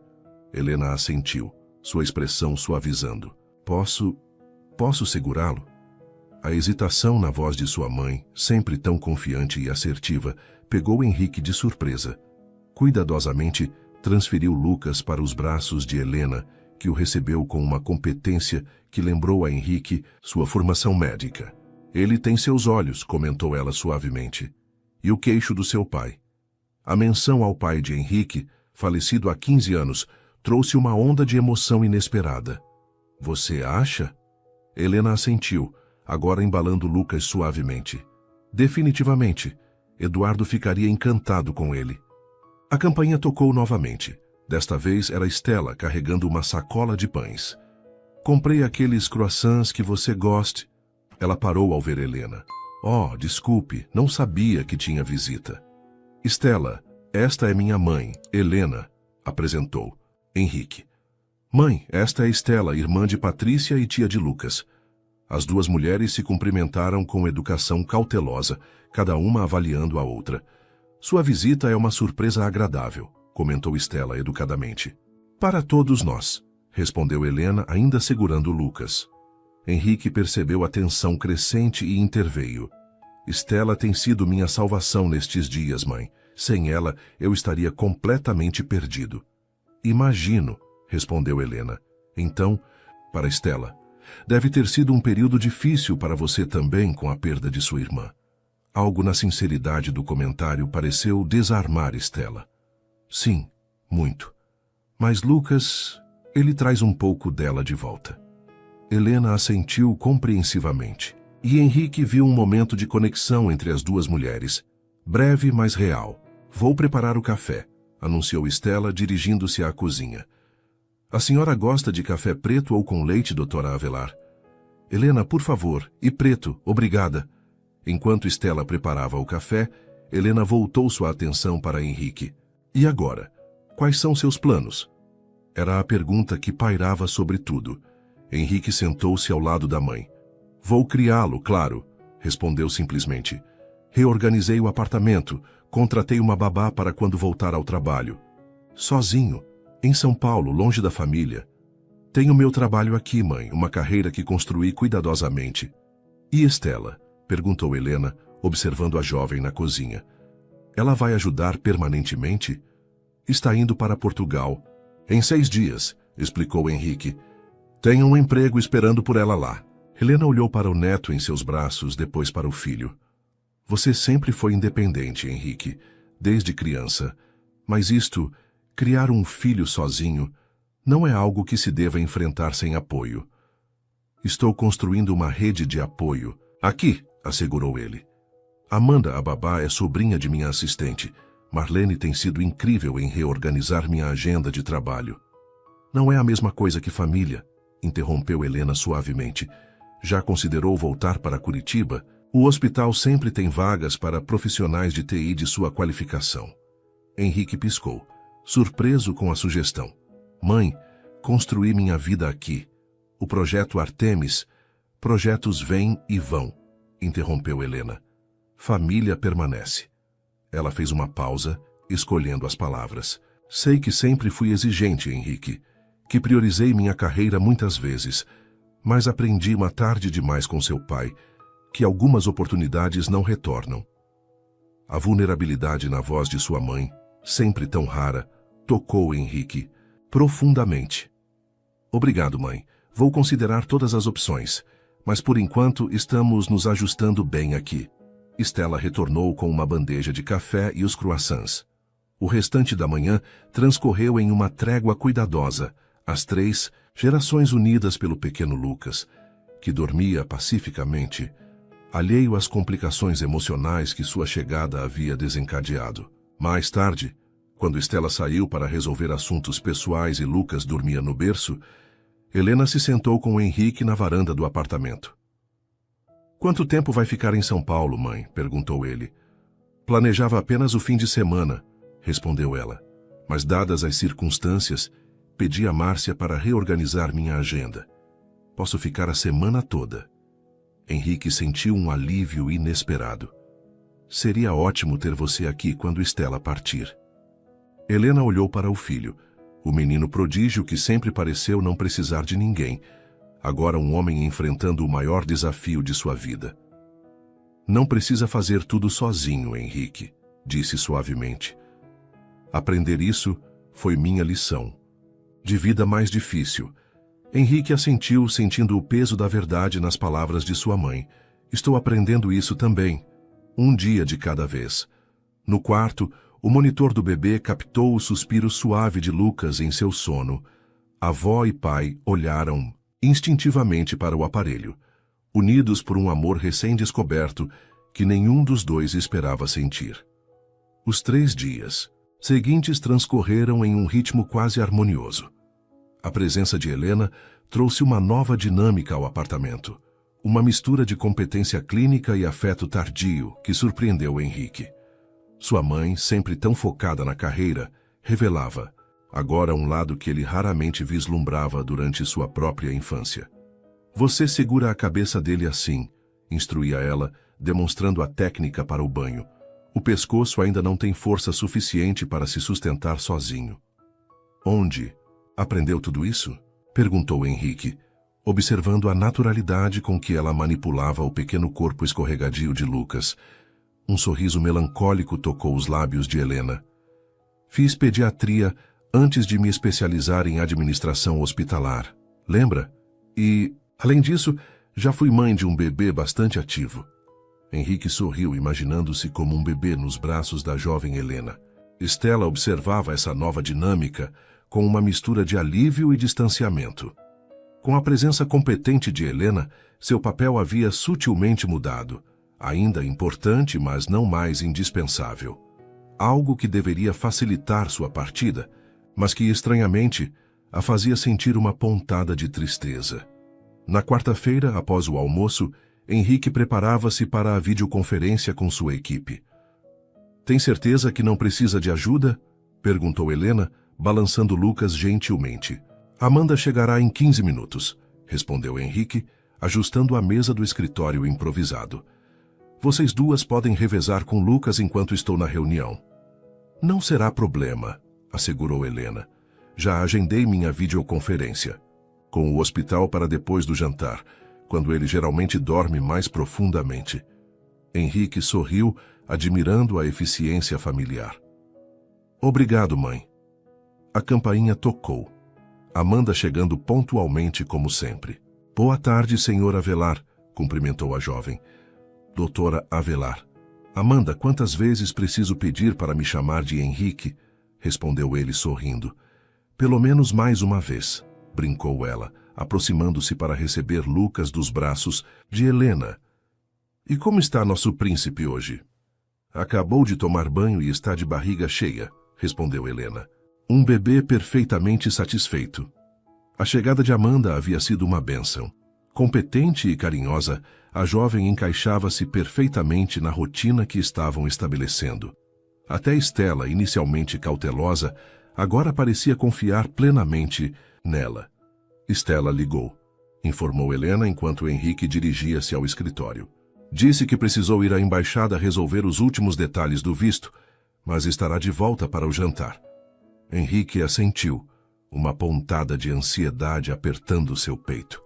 Helena assentiu, sua expressão suavizando. Posso segurá-lo? A hesitação na voz de sua mãe, sempre tão confiante e assertiva, pegou Henrique de surpresa. Cuidadosamente, transferiu Lucas para os braços de Helena, que o recebeu com uma competência que lembrou a Henrique sua formação médica. Ele tem seus olhos, comentou ela suavemente. E o queixo do seu pai. A menção ao pai de Henrique, falecido há 15 anos, trouxe uma onda de emoção inesperada. Você acha? Helena assentiu, agora embalando Lucas suavemente. Definitivamente. Eduardo ficaria encantado com ele. A campainha tocou novamente. Desta vez era Estela carregando uma sacola de pães. Comprei aqueles croissants que você goste. Ela parou ao ver Helena. Oh, desculpe, não sabia que tinha visita. Estela, esta é minha mãe, Helena, apresentou. Henrique. Mãe, esta é Estela, irmã de Patrícia e tia de Lucas. As duas mulheres se cumprimentaram com educação cautelosa, cada uma avaliando a outra. Sua visita é uma surpresa agradável, comentou Estela educadamente. Para todos nós, respondeu Helena, ainda segurando Lucas. Henrique percebeu a tensão crescente e interveio. Estela tem sido minha salvação nestes dias, mãe. Sem ela, eu estaria completamente perdido. Imagino, respondeu Helena. Então, para Stella, deve ter sido um período difícil para você também com a perda de sua irmã. Algo na sinceridade do comentário pareceu desarmar Stella. Sim, muito. Mas Lucas, ele traz um pouco dela de volta. Helena assentiu compreensivamente. E Henrique viu um momento de conexão entre as duas mulheres. Breve, mas real. Vou preparar o café, anunciou Stella, dirigindo-se à cozinha. A senhora gosta de café preto ou com leite, doutora Avelar? Helena, por favor, e preto, obrigada. Enquanto Stella preparava o café, Helena voltou sua atenção para Henrique. E agora? Quais são seus planos? Era a pergunta que pairava sobre tudo. Henrique sentou-se ao lado da mãe. Vou criá-lo, claro, respondeu simplesmente. Reorganizei o apartamento, contratei uma babá para quando voltar ao trabalho. Sozinho, em São Paulo, longe da família. Tenho meu trabalho aqui, mãe, uma carreira que construí cuidadosamente. E Stella? Perguntou Helena, observando a jovem na cozinha. Ela vai ajudar permanentemente? Está indo para Portugal. Em 6 dias, explicou Henrique. Tem um emprego esperando por ela lá. Helena olhou para o neto em seus braços, depois para o filho. Você sempre foi independente, Henrique, desde criança. Mas criar um filho sozinho, não é algo que se deva enfrentar sem apoio. Estou construindo uma rede de apoio. Aqui, assegurou ele. Amanda, a babá, é sobrinha de minha assistente. Marlene tem sido incrível em reorganizar minha agenda de trabalho. Não é a mesma coisa que família, interrompeu Helena suavemente. Já considerou voltar para Curitiba? O hospital sempre tem vagas para profissionais de TI de sua qualificação. Henrique piscou, surpreso com a sugestão. Mãe, construí minha vida aqui. O projeto Artemis, projetos vêm e vão, interrompeu Helena. Família permanece. Ela fez uma pausa, escolhendo as palavras. Sei que sempre fui exigente, Henrique, que priorizei minha carreira muitas vezes, mas aprendi uma tarde demais com seu pai que algumas oportunidades não retornam. A vulnerabilidade na voz de sua mãe, sempre tão rara, tocou Henrique profundamente. Obrigado, mãe. Vou considerar todas as opções, mas por enquanto estamos nos ajustando bem aqui. Stella retornou com uma bandeja de café e os croissants. O restante da manhã transcorreu em uma trégua cuidadosa, as 3 gerações unidas pelo pequeno Lucas, que dormia pacificamente, alheio às complicações emocionais que sua chegada havia desencadeado. Mais tarde, quando Stella saiu para resolver assuntos pessoais e Lucas dormia no berço, Helena se sentou com Henrique na varanda do apartamento. Quanto tempo vai ficar em São Paulo, mãe? Perguntou ele. Planejava apenas o fim de semana, respondeu ela. Mas dadas as circunstâncias, pedi a Márcia para reorganizar minha agenda. Posso ficar a semana toda. Henrique sentiu um alívio inesperado. Seria ótimo ter você aqui quando Stella partir. Helena olhou para o filho, o menino prodígio que sempre pareceu não precisar de ninguém, agora um homem enfrentando o maior desafio de sua vida. Não precisa fazer tudo sozinho, Henrique, disse suavemente. Aprender isso foi minha lição. De vida mais difícil. Henrique assentiu, sentindo o peso da verdade nas palavras de sua mãe. Estou aprendendo isso também. Um dia de cada vez. No quarto, o monitor do bebê captou o suspiro suave de Lucas em seu sono. Avó e pai olharam instintivamente para o aparelho, unidos por um amor recém-descoberto que nenhum dos dois esperava sentir. Os 3 dias seguintes transcorreram em um ritmo quase harmonioso. A presença de Helena trouxe uma nova dinâmica ao apartamento, uma mistura de competência clínica e afeto tardio que surpreendeu Henrique. Sua mãe, sempre tão focada na carreira, revelava, agora um lado que ele raramente vislumbrava durante sua própria infância. Você segura a cabeça dele assim, instruía ela, demonstrando a técnica para o banho. O pescoço ainda não tem força suficiente para se sustentar sozinho. Onde aprendeu tudo isso? Perguntou Henrique, observando a naturalidade com que ela manipulava o pequeno corpo escorregadio de Lucas. Um sorriso melancólico tocou os lábios de Helena. Fiz pediatria antes de me especializar em administração hospitalar. Lembra? E, além disso, já fui mãe de um bebê bastante ativo. Henrique sorriu, imaginando-se como um bebê nos braços da jovem Helena. Stella observava essa nova dinâmica com uma mistura de alívio e distanciamento. Com a presença competente de Helena, seu papel havia sutilmente mudado, ainda importante, mas não mais indispensável. Algo que deveria facilitar sua partida, mas que, estranhamente, a fazia sentir uma pontada de tristeza. Na quarta-feira, após o almoço, Henrique preparava-se para a videoconferência com sua equipe. "Tem certeza que não precisa de ajuda?" perguntou Helena, balançando Lucas gentilmente. "Amanda chegará em 15 minutos", respondeu Henrique, ajustando a mesa do escritório improvisado. "Vocês duas podem revezar com Lucas enquanto estou na reunião." "Não será problema", assegurou Helena. "Já agendei minha videoconferência, com o hospital para depois do jantar, quando ele geralmente dorme mais profundamente." Henrique sorriu, admirando a eficiência familiar. "Obrigado, mãe." A campainha tocou. Amanda chegando pontualmente como sempre. "Boa tarde, senhor Avelar", cumprimentou a jovem. "Doutora Avelar." "Amanda, quantas vezes preciso pedir para me chamar de Henrique?" respondeu ele sorrindo. "Pelo menos mais uma vez", brincou ela, aproximando-se para receber Lucas dos braços de Helena. "E como está nosso príncipe hoje?" "Acabou de tomar banho e está de barriga cheia", respondeu Helena. Um bebê perfeitamente satisfeito. A chegada de Amanda havia sido uma bênção. Competente e carinhosa, a jovem encaixava-se perfeitamente na rotina que estavam estabelecendo. Até Stella, inicialmente cautelosa, agora parecia confiar plenamente nela. Stella ligou, informou Helena enquanto Henrique dirigia-se ao escritório. "Disse que precisou ir à embaixada resolver os últimos detalhes do visto, mas estará de volta para o jantar." Henrique assentiu, uma pontada de ansiedade apertando seu peito.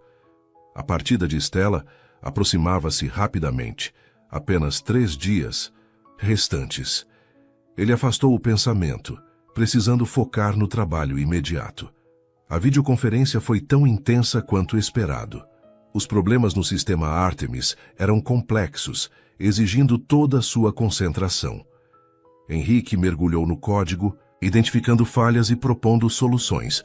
A partida de Stella aproximava-se rapidamente, apenas 3 dias restantes. Ele afastou o pensamento, precisando focar no trabalho imediato. A videoconferência foi tão intensa quanto esperado. Os problemas no sistema Artemis eram complexos, exigindo toda a sua concentração. Henrique mergulhou no código, identificando falhas e propondo soluções,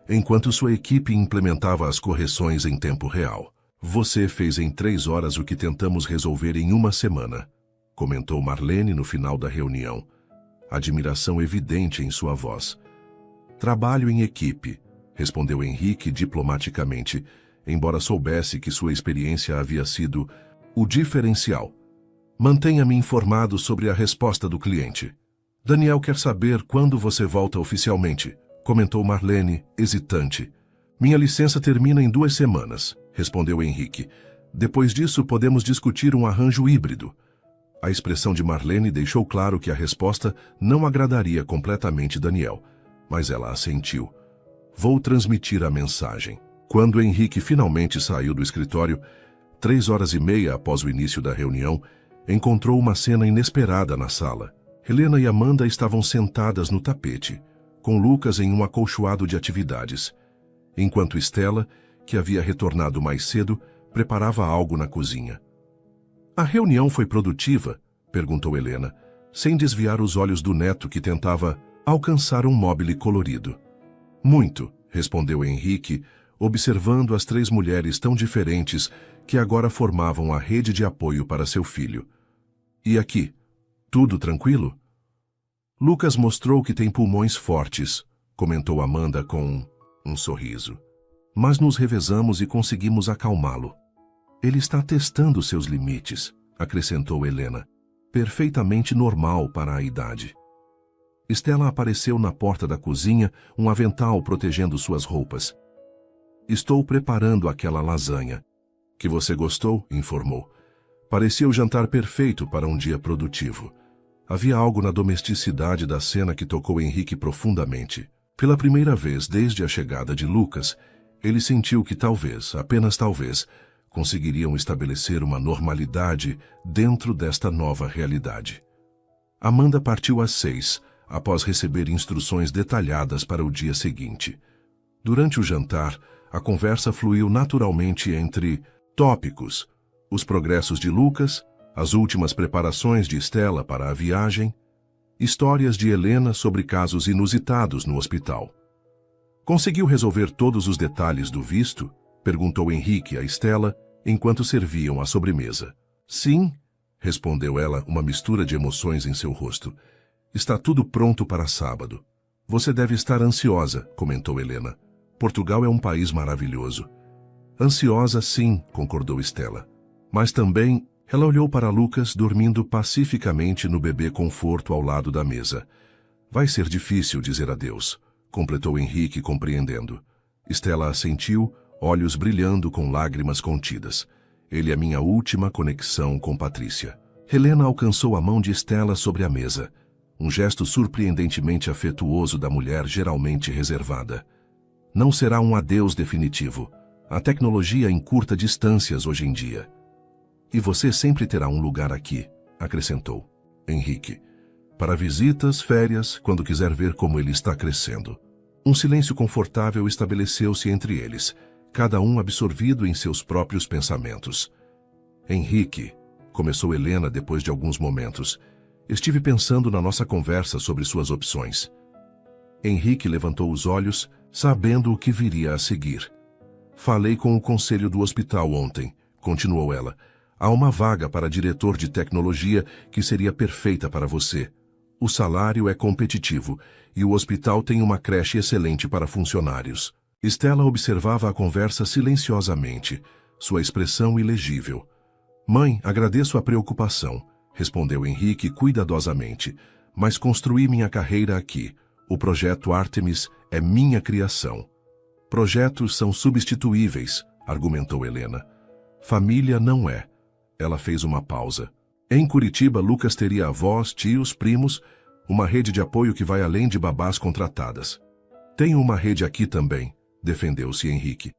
enquanto sua equipe implementava as correções em tempo real. "Você fez em 3 horas o que tentamos resolver em 1 semana", comentou Marlene no final da reunião, admiração evidente em sua voz. "Trabalho em equipe", respondeu Henrique diplomaticamente, embora soubesse que sua experiência havia sido o diferencial. "Mantenha-me informado sobre a resposta do cliente." "Daniel quer saber quando você volta oficialmente", comentou Marlene, hesitante. "Minha licença termina em 2 semanas", respondeu Henrique. "Depois disso, podemos discutir um arranjo híbrido." A expressão de Marlene deixou claro que a resposta não agradaria completamente Daniel, mas ela assentiu. "Vou transmitir a mensagem." Quando Henrique finalmente saiu do escritório, 3h30 após o início da reunião, encontrou uma cena inesperada na sala. Helena e Amanda estavam sentadas no tapete, com Lucas em um acolchoado de atividades, enquanto Stella, que havia retornado mais cedo, preparava algo na cozinha. "A reunião foi produtiva?" perguntou Helena, sem desviar os olhos do neto que tentava alcançar um mobile colorido. "Muito", respondeu Henrique, observando as 3 mulheres tão diferentes que agora formavam a rede de apoio para seu filho. "E aqui? Tudo tranquilo?" "Lucas mostrou que tem pulmões fortes", comentou Amanda com um sorriso. "Mas nos revezamos e conseguimos acalmá-lo." "Ele está testando seus limites", acrescentou Helena. "Perfeitamente normal para a idade." Stella apareceu na porta da cozinha, um avental protegendo suas roupas. "Estou preparando aquela lasanha." "Que você gostou?", informou. Parecia o jantar perfeito para um dia produtivo. Havia algo na domesticidade da cena que tocou Henrique profundamente. Pela primeira vez desde a chegada de Lucas, ele sentiu que talvez, apenas talvez, conseguiriam estabelecer uma normalidade dentro desta nova realidade. Amanda partiu às 6, após receber instruções detalhadas para o dia seguinte. Durante o jantar, a conversa fluiu naturalmente entre tópicos: os progressos de Lucas, as últimas preparações de Stella para a viagem, histórias de Helena sobre casos inusitados no hospital. Conseguiu resolver todos os detalhes do visto? Perguntou Henrique a Stella enquanto serviam a sobremesa. Sim, respondeu ela, uma mistura de emoções em seu rosto. Está tudo pronto para sábado. Você deve estar ansiosa, comentou Helena. Portugal é um país maravilhoso. Ansiosa, sim, concordou Stella. Mas também, ela olhou para Lucas dormindo pacificamente no bebê conforto ao lado da mesa. Vai ser difícil dizer adeus, completou Henrique, compreendendo. Stella assentiu, olhos brilhando com lágrimas contidas. Ele é minha última conexão com Patrícia. Helena alcançou a mão de Stella sobre a mesa, um gesto surpreendentemente afetuoso da mulher geralmente reservada. Não será um adeus definitivo. A tecnologia encurta distâncias hoje em dia. E você sempre terá um lugar aqui, acrescentou Henrique. Para visitas, férias, quando quiser ver como ele está crescendo. Um silêncio confortável estabeleceu-se entre eles, cada um absorvido em seus próprios pensamentos. Henrique, começou Helena depois de alguns momentos, estive pensando na nossa conversa sobre suas opções. Henrique levantou os olhos, sabendo o que viria a seguir. Falei com o conselho do hospital ontem, continuou ela. Há uma vaga para diretor de tecnologia que seria perfeita para você. O salário é competitivo e o hospital tem uma creche excelente para funcionários. Stella observava a conversa silenciosamente, sua expressão ilegível. Mãe, agradeço a preocupação, respondeu Henrique cuidadosamente, mas construí minha carreira aqui. O projeto Artemis é minha criação. Projetos são substituíveis, argumentou Helena. Família não é. Ela fez uma pausa. Em Curitiba, Lucas teria avós, tios, primos, uma rede de apoio que vai além de babás contratadas. Tenho uma rede aqui também, defendeu-se Henrique.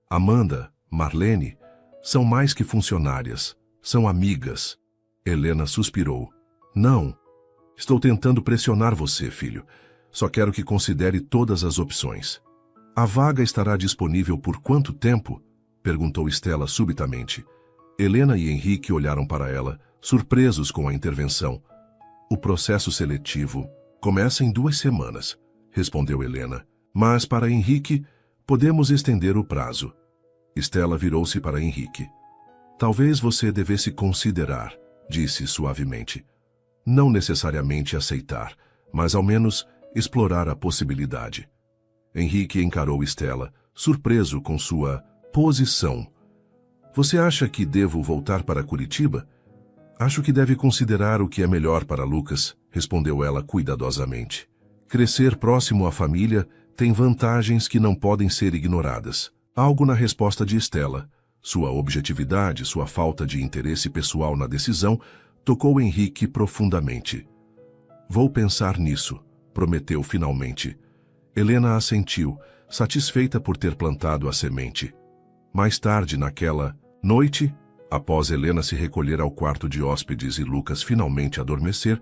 Amanda, Marlene, são mais que funcionárias, são amigas. Helena suspirou. Não. Estou tentando pressionar você, filho. Só quero que considere todas as opções. A vaga estará disponível por quanto tempo? Perguntou Stella subitamente. Helena e Henrique olharam para ela, surpresos com a intervenção. O processo seletivo começa em 2 semanas, respondeu Helena. Mas para Henrique, podemos estender o prazo. Stella virou-se para Henrique. Talvez você devesse considerar, disse suavemente. Não necessariamente aceitar, mas ao menos explorar a possibilidade. Henrique encarou Stella, surpreso com sua posição. Você acha que devo voltar para Curitiba? Acho que deve considerar o que é melhor para Lucas, respondeu ela cuidadosamente. Crescer próximo à família tem vantagens que não podem ser ignoradas. Algo na resposta de Stella, sua objetividade, sua falta de interesse pessoal na decisão, tocou Henrique profundamente. Vou pensar nisso, prometeu finalmente. Helena assentiu, satisfeita por ter plantado a semente. Mais tarde naquela noite, após Helena se recolher ao quarto de hóspedes e Lucas finalmente adormecer,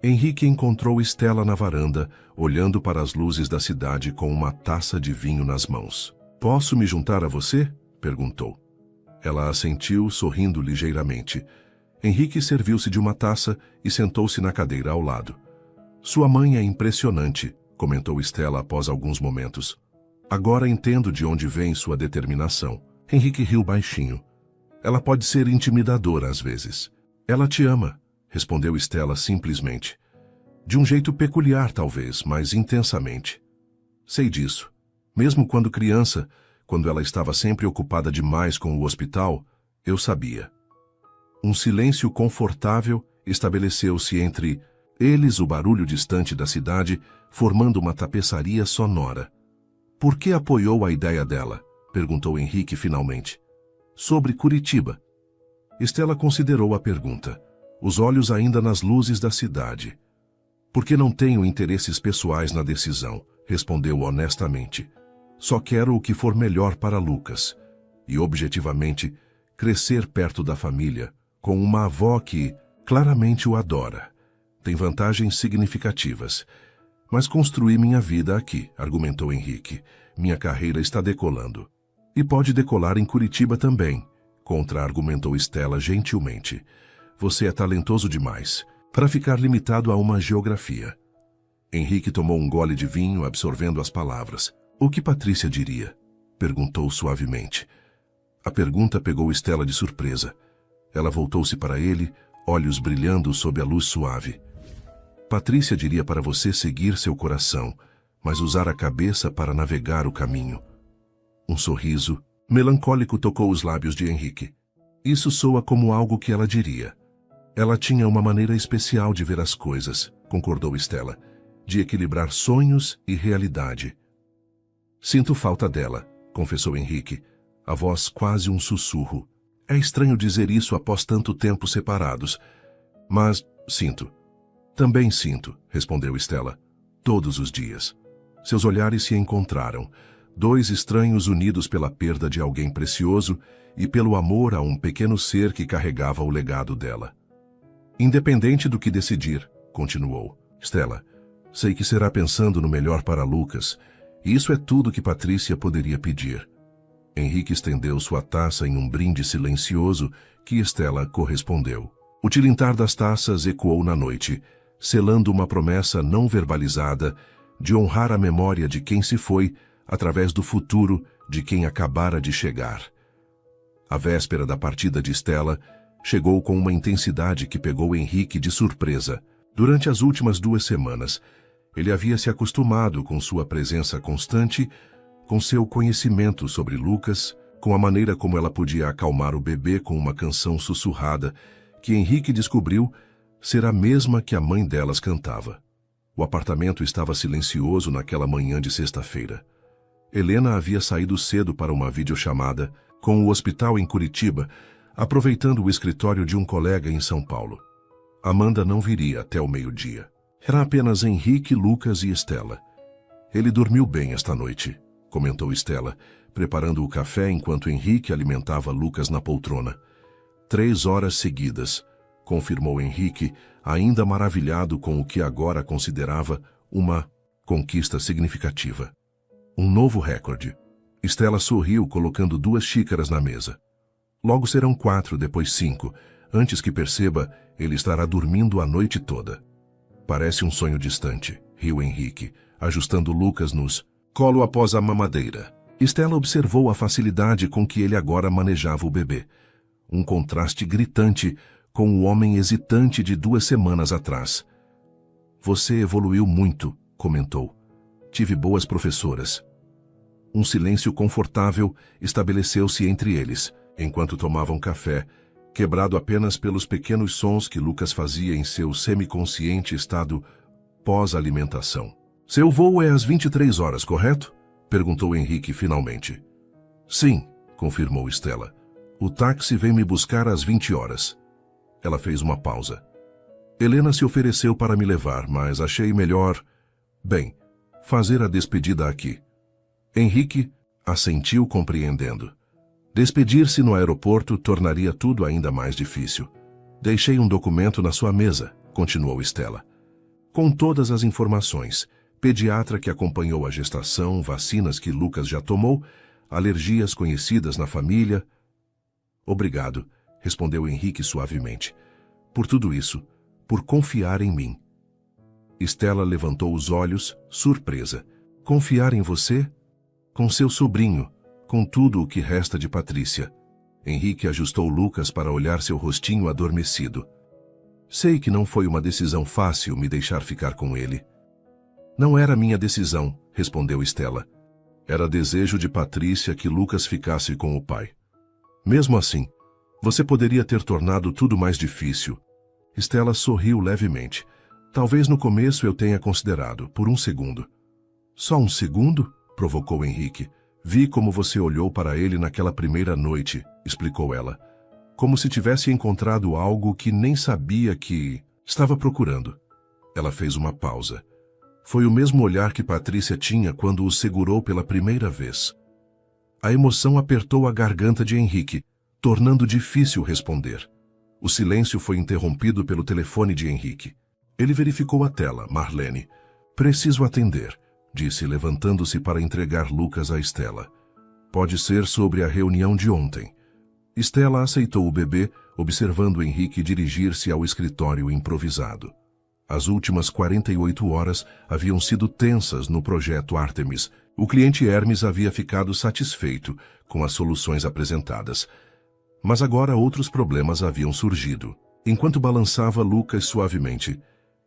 Henrique encontrou Stella na varanda, olhando para as luzes da cidade com uma taça de vinho nas mãos. Posso me juntar a você? Perguntou. Ela assentiu, sorrindo ligeiramente. Henrique serviu-se de uma taça e sentou-se na cadeira ao lado. Sua mãe é impressionante, comentou Stella após alguns momentos. Agora entendo de onde vem sua determinação. Henrique riu baixinho. Ela pode ser intimidadora às vezes. Ela te ama, respondeu Stella simplesmente. De um jeito peculiar, talvez, mas intensamente. Sei disso. Mesmo quando criança, quando ela estava sempre ocupada demais com o hospital, eu sabia. Um silêncio confortável estabeleceu-se entre eles, o barulho distante da cidade, formando uma tapeçaria sonora. Por que apoiou a ideia dela? Perguntou Henrique finalmente. Sobre Curitiba. Stella considerou a pergunta, os olhos ainda nas luzes da cidade. Porque não tenho interesses pessoais na decisão, respondeu honestamente. Só quero o que for melhor para Lucas. e, objetivamente, crescer perto da família, com uma avó que claramente o adora. Tem vantagens significativas. Mas construí minha vida aqui, argumentou Henrique. Minha carreira está decolando. E pode decolar em Curitiba também, contra-argumentou Stella gentilmente. Você é talentoso demais para ficar limitado a uma geografia. Henrique tomou um gole de vinho, absorvendo as palavras. O que Patrícia diria? Perguntou suavemente. A pergunta pegou Stella de surpresa. Ela voltou-se para ele, olhos brilhando sob a luz suave. Patrícia diria para você seguir seu coração, mas usar a cabeça para navegar o caminho. Um sorriso melancólico tocou os lábios de Henrique. Isso soa como algo que ela diria. Ela tinha uma maneira especial de ver as coisas, concordou Stella, de equilibrar sonhos e realidade. Sinto falta dela, confessou Henrique, a voz quase um sussurro. É estranho dizer isso após tanto tempo separados, mas sinto. Também sinto, respondeu Stella. Todos os dias. Seus olhares se encontraram, dois estranhos unidos pela perda de alguém precioso e pelo amor a um pequeno ser que carregava o legado dela. Independente do que decidir, continuou, Stella, sei que será pensando no melhor para Lucas, e isso é tudo que Patrícia poderia pedir. Henrique estendeu sua taça em um brinde silencioso que Stella correspondeu. O tilintar das taças ecoou na noite, selando uma promessa não verbalizada de honrar a memória de quem se foi através do futuro de quem acabara de chegar. A véspera da partida de Stella chegou com uma intensidade que pegou Henrique de surpresa. Durante as últimas 2 semanas, ele havia se acostumado com sua presença constante, com seu conhecimento sobre Lucas, com a maneira como ela podia acalmar o bebê com uma canção sussurrada, que Henrique descobriu ser a mesma que a mãe delas cantava. O apartamento estava silencioso naquela manhã de sexta-feira. Helena havia saído cedo para uma videochamada com o hospital em Curitiba, aproveitando o escritório de um colega em São Paulo. Amanda não viria até o meio-dia. Era apenas Henrique, Lucas e Stella. Ele dormiu bem esta noite, comentou Stella, preparando o café enquanto Henrique alimentava Lucas na poltrona. 3 horas seguidas, confirmou Henrique, ainda maravilhado com o que agora considerava uma conquista significativa. Um novo recorde. Stella sorriu, colocando 2 xícaras na mesa. Logo serão 4, depois 5. Antes que perceba, ele estará dormindo a noite toda. Parece um sonho distante, riu Henrique, ajustando Lucas nos colo após a mamadeira. Stella observou a facilidade com que ele agora manejava o bebê. Um contraste gritante com o homem hesitante de 2 semanas atrás. Você evoluiu muito, comentou. Tive boas professoras. Um silêncio confortável estabeleceu-se entre eles, enquanto tomavam café, quebrado apenas pelos pequenos sons que Lucas fazia em seu semiconsciente estado pós-alimentação. Seu voo é às 23 horas, correto? Perguntou Henrique finalmente. Sim, confirmou Stella. O táxi vem me buscar às 20 horas. Ela fez uma pausa. Helena se ofereceu para me levar, mas achei melhor, fazer a despedida aqui. Henrique assentiu compreendendo. Despedir-se no aeroporto tornaria tudo ainda mais difícil. Deixei um documento na sua mesa, continuou Stella. Com todas as informações, pediatra que acompanhou a gestação, vacinas que Lucas já tomou, alergias conhecidas na família. Obrigado, respondeu Henrique suavemente. Por tudo isso, por confiar em mim. Stella levantou os olhos, surpresa. Confiar em você? Com seu sobrinho, com tudo o que resta de Patrícia. Henrique ajustou Lucas para olhar seu rostinho adormecido. Sei que não foi uma decisão fácil me deixar ficar com ele. Não era minha decisão, respondeu Stella. Era desejo de Patrícia que Lucas ficasse com o pai. Mesmo assim, você poderia ter tornado tudo mais difícil. Stella sorriu levemente. Talvez no começo eu tenha considerado, por um segundo. Só um segundo? Provocou Henrique. Vi como você olhou para ele naquela primeira noite, explicou ela. Como se tivesse encontrado algo que nem sabia que estava procurando. Ela fez uma pausa. Foi o mesmo olhar que Patrícia tinha quando o segurou pela primeira vez. A emoção apertou a garganta de Henrique, tornando difícil responder. O silêncio foi interrompido pelo telefone de Henrique. Ele verificou a tela. Marlene. Preciso atender, disse, levantando-se para entregar Lucas a Estela. Pode ser sobre a reunião de ontem. Estela aceitou o bebê, observando Henrique dirigir-se ao escritório improvisado. As últimas 48 horas haviam sido tensas no projeto Artemis. O cliente Hermes havia ficado satisfeito com as soluções apresentadas. Mas agora outros problemas haviam surgido. Enquanto balançava Lucas suavemente,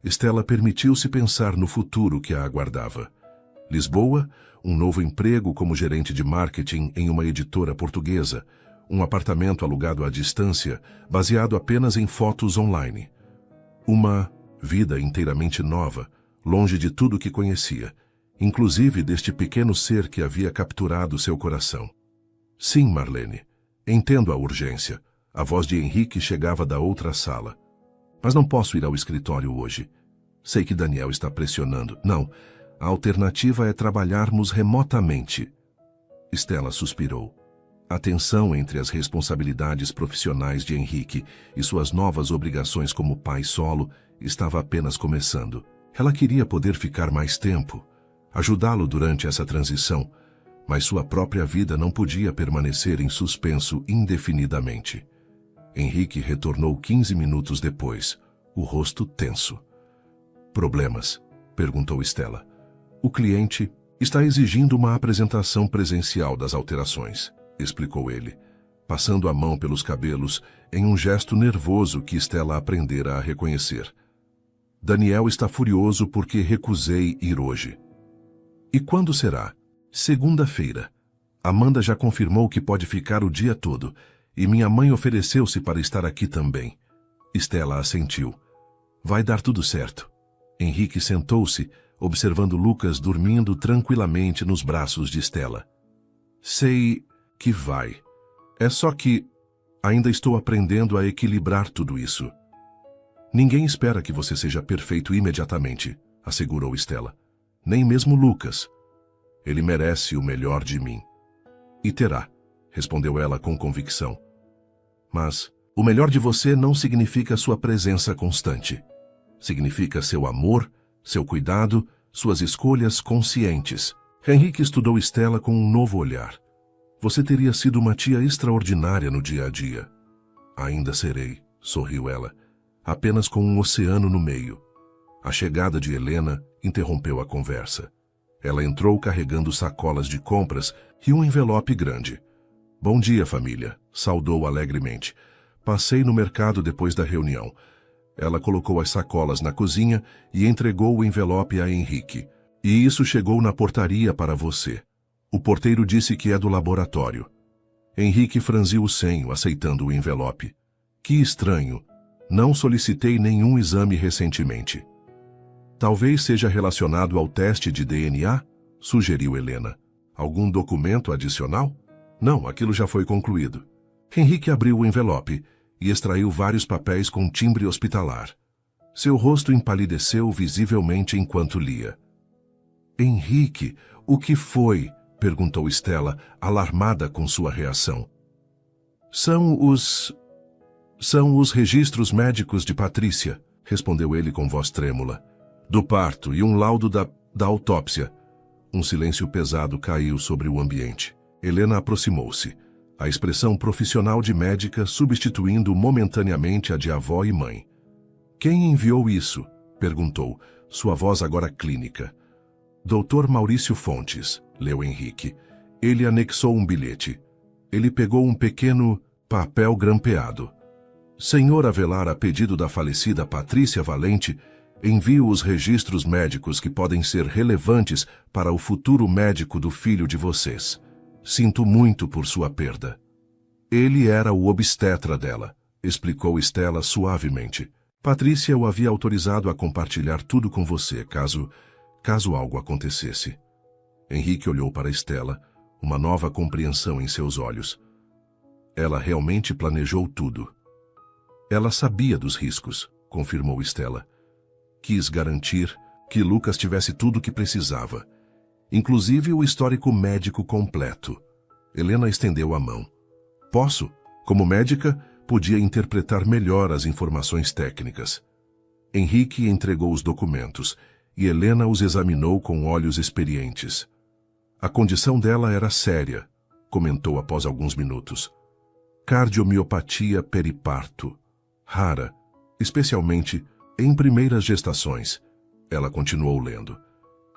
Estela permitiu-se pensar no futuro que a aguardava. Lisboa, um novo emprego como gerente de marketing em uma editora portuguesa, um apartamento alugado à distância, baseado apenas em fotos online. Uma vida inteiramente nova, longe de tudo que conhecia, inclusive deste pequeno ser que havia capturado seu coração. Sim, Marlene, entendo a urgência. A voz de Henrique chegava da outra sala. Mas não posso ir ao escritório hoje. Sei que Daniel está pressionando. Não, a alternativa é trabalharmos remotamente. Estela suspirou. A tensão entre as responsabilidades profissionais de Henrique e suas novas obrigações como pai solo estava apenas começando. Ela queria poder ficar mais tempo, ajudá-lo durante essa transição, mas sua própria vida não podia permanecer em suspenso indefinidamente. Henrique retornou 15 minutos depois, o rosto tenso. Problemas? Perguntou Estela. O cliente está exigindo uma apresentação presencial das alterações, explicou ele, passando a mão pelos cabelos em um gesto nervoso que Estela aprendera a reconhecer. Daniel está furioso porque recusei ir hoje. E quando será? Segunda-feira. Amanda já confirmou que pode ficar o dia todo, e minha mãe ofereceu-se para estar aqui também. Estela assentiu. Vai dar tudo certo. Henrique sentou-se, observando Lucas dormindo tranquilamente nos braços de Estela. Sei que vai. É só que ainda estou aprendendo a equilibrar tudo isso. Ninguém espera que você seja perfeito imediatamente, assegurou Estela. Nem mesmo Lucas. Ele merece o melhor de mim. E terá, respondeu ela com convicção. Mas o melhor de você não significa sua presença constante. Significa seu amor, seu cuidado, suas escolhas conscientes. Henrique estudou Estela com um novo olhar. Você teria sido uma tia extraordinária no dia a dia. Ainda serei, sorriu ela, apenas com um oceano no meio. A chegada de Helena interrompeu a conversa. Ela entrou carregando sacolas de compras e um envelope grande. Bom dia, família, saudou alegremente. Passei no mercado depois da reunião. Ela colocou as sacolas na cozinha e entregou o envelope a Henrique. E isso chegou na portaria para você. O porteiro disse que é do laboratório. Henrique franziu o senho, aceitando o envelope. Que estranho. Não solicitei nenhum exame recentemente. Talvez seja relacionado ao teste de DNA? Sugeriu Helena. Algum documento adicional? Não, aquilo já foi concluído. Henrique abriu o envelope e extraiu vários papéis com timbre hospitalar. Seu rosto empalideceu visivelmente enquanto lia. Henrique, o que foi? Perguntou Estela, alarmada com sua reação. São os registros médicos de Patrícia, respondeu ele com voz trêmula. Do parto e um laudo da autópsia. Um silêncio pesado caiu sobre o ambiente. Helena aproximou-se, a expressão profissional de médica substituindo momentaneamente a de avó e mãe. Quem enviou isso? Perguntou, sua voz agora clínica. Doutor Maurício Fontes, leu Henrique. Ele anexou um bilhete. Ele pegou um pequeno papel grampeado. Senhor Avelar, a pedido da falecida Patrícia Valente, envio os registros médicos que podem ser relevantes para o futuro médico do filho de vocês. Sinto muito por sua perda. Ele era o obstetra dela, explicou Estela suavemente. Patrícia o havia autorizado a compartilhar tudo com você, caso algo acontecesse. Henrique olhou para Estela, uma nova compreensão em seus olhos. Ela realmente planejou tudo. Ela sabia dos riscos, confirmou Estela. Quis garantir que Lucas tivesse tudo o que precisava, inclusive o histórico médico completo. Helena estendeu a mão. Posso? Como médica, podia interpretar melhor as informações técnicas. Henrique entregou os documentos e Helena os examinou com olhos experientes. A condição dela era séria, comentou após alguns minutos. Cardiomiopatia periparto. Rara, especialmente em primeiras gestações. Ela continuou lendo.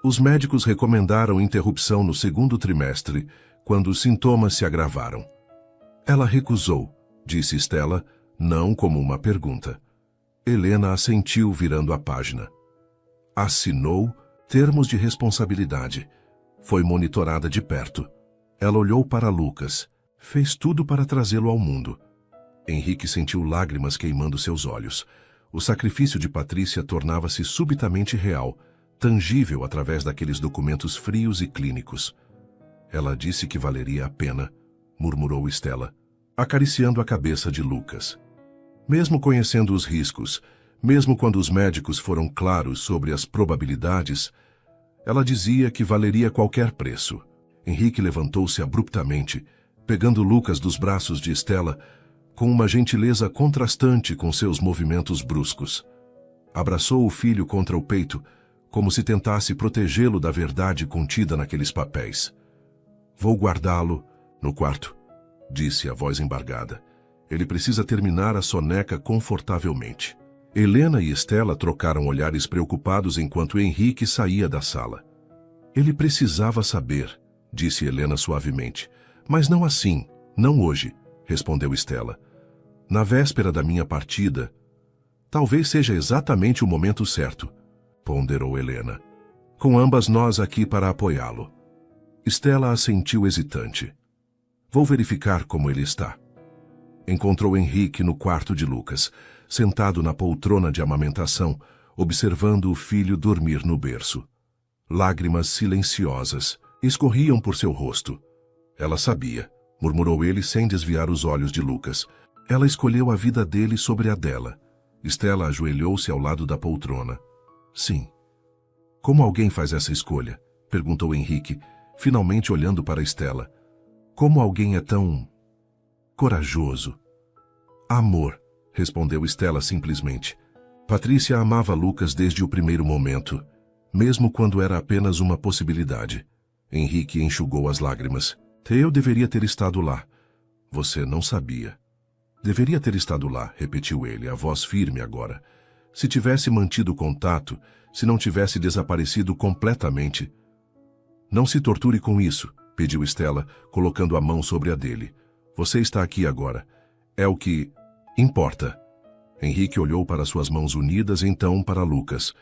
Os médicos recomendaram interrupção no segundo trimestre, quando os sintomas se agravaram. Ela recusou, disse Stella, não como uma pergunta. Helena assentiu virando a página. Assinou termos de responsabilidade. Foi monitorada de perto. Ela olhou para Lucas. Fez tudo para trazê-lo ao mundo. Henrique sentiu lágrimas queimando seus olhos. O sacrifício de Patrícia tornava-se subitamente real, tangível através daqueles documentos frios e clínicos. Ela disse que valeria a pena, murmurou Stella, acariciando a cabeça de Lucas. Mesmo conhecendo os riscos, mesmo quando os médicos foram claros sobre as probabilidades, ela dizia que valeria qualquer preço. Henrique levantou-se abruptamente, pegando Lucas dos braços de Stella, com uma gentileza contrastante com seus movimentos bruscos. Abraçou o filho contra o peito, como se tentasse protegê-lo da verdade contida naqueles papéis. Vou guardá-lo no quarto, disse a voz embargada. Ele precisa terminar a soneca confortavelmente. Helena e Stella trocaram olhares preocupados enquanto Henrique saía da sala. Ele precisava saber, disse Helena suavemente. Mas não assim, não hoje, respondeu Stella. Na véspera da minha partida, talvez seja exatamente o momento certo, ponderou Helena. Com ambas nós aqui para apoiá-lo. Stella assentiu hesitante. Vou verificar como ele está. Encontrou Henrique no quarto de Lucas, sentado na poltrona de amamentação, observando o filho dormir no berço. Lágrimas silenciosas escorriam por seu rosto. Ela sabia, murmurou ele sem desviar os olhos de Lucas. Ela escolheu a vida dele sobre a dela. Stella ajoelhou-se ao lado da poltrona. Sim. Como alguém faz essa escolha? Perguntou Henrique, finalmente olhando para Stella. Como alguém é tão corajoso? Amor, respondeu Stella simplesmente. Patrícia amava Lucas desde o primeiro momento, mesmo quando era apenas uma possibilidade. Henrique enxugou as lágrimas. Eu deveria ter estado lá. Você não sabia. Deveria ter estado lá, repetiu ele, a voz firme agora. Se tivesse mantido contato, se não tivesse desaparecido completamente. Não se torture com isso, pediu Stella, colocando a mão sobre a dele. Você está aqui agora. É o que importa. Henrique olhou para suas mãos unidas, então para Lucas.